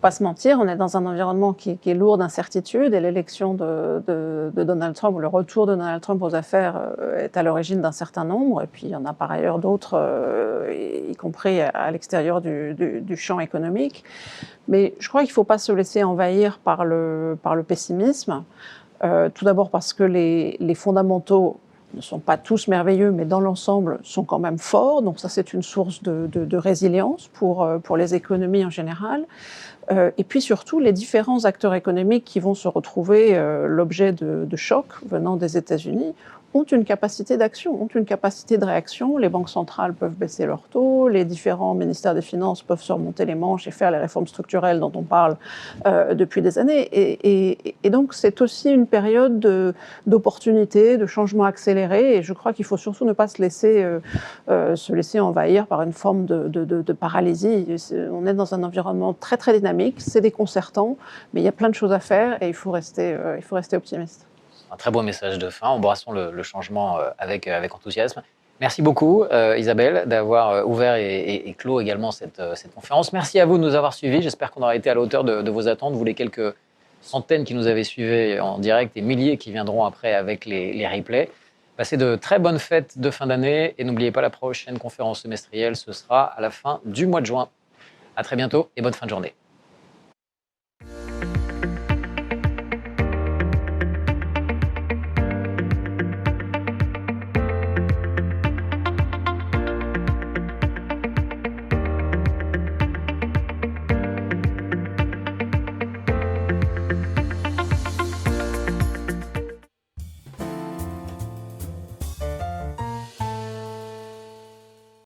pas se mentir, on est dans un environnement qui est lourd d'incertitudes et l'élection de Donald Trump, ou le retour de Donald Trump aux affaires est à l'origine d'un certain nombre. Et puis il y en a par ailleurs d'autres, y compris à l'extérieur du champ économique. Mais je crois qu'il ne faut pas se laisser envahir par le pessimisme. Tout d'abord parce que les fondamentaux ne sont pas tous merveilleux, mais dans l'ensemble sont quand même forts. Donc ça, c'est une source de résilience pour les économies en général. Et puis surtout, les différents acteurs économiques qui vont se retrouver l'objet de chocs venant des États-Unis ont une capacité d'action, ont une capacité de réaction. Les banques centrales peuvent baisser leurs taux, les différents ministères des Finances peuvent se remonter les manches et faire les réformes structurelles dont on parle depuis des années. Et donc, c'est aussi une période d'opportunité, de changement accéléré. Et je crois qu'il faut surtout ne pas se laisser envahir par une forme de paralysie. On est dans un environnement très, très dynamique, c'est déconcertant, mais il y a plein de choses à faire et il faut rester optimiste. Un très beau message de fin. Embrassons le changement avec enthousiasme. Merci beaucoup, Isabelle, d'avoir ouvert et clos également cette conférence. Merci à vous de nous avoir suivis. J'espère qu'on aura été à la hauteur de vos attentes. Vous, les quelques centaines qui nous avaient suivis en direct et milliers qui viendront après avec les replays. Passez de très bonnes fêtes de fin d'année et n'oubliez pas, la prochaine conférence semestrielle, ce sera à la fin du mois de juin. À très bientôt et bonne fin de journée.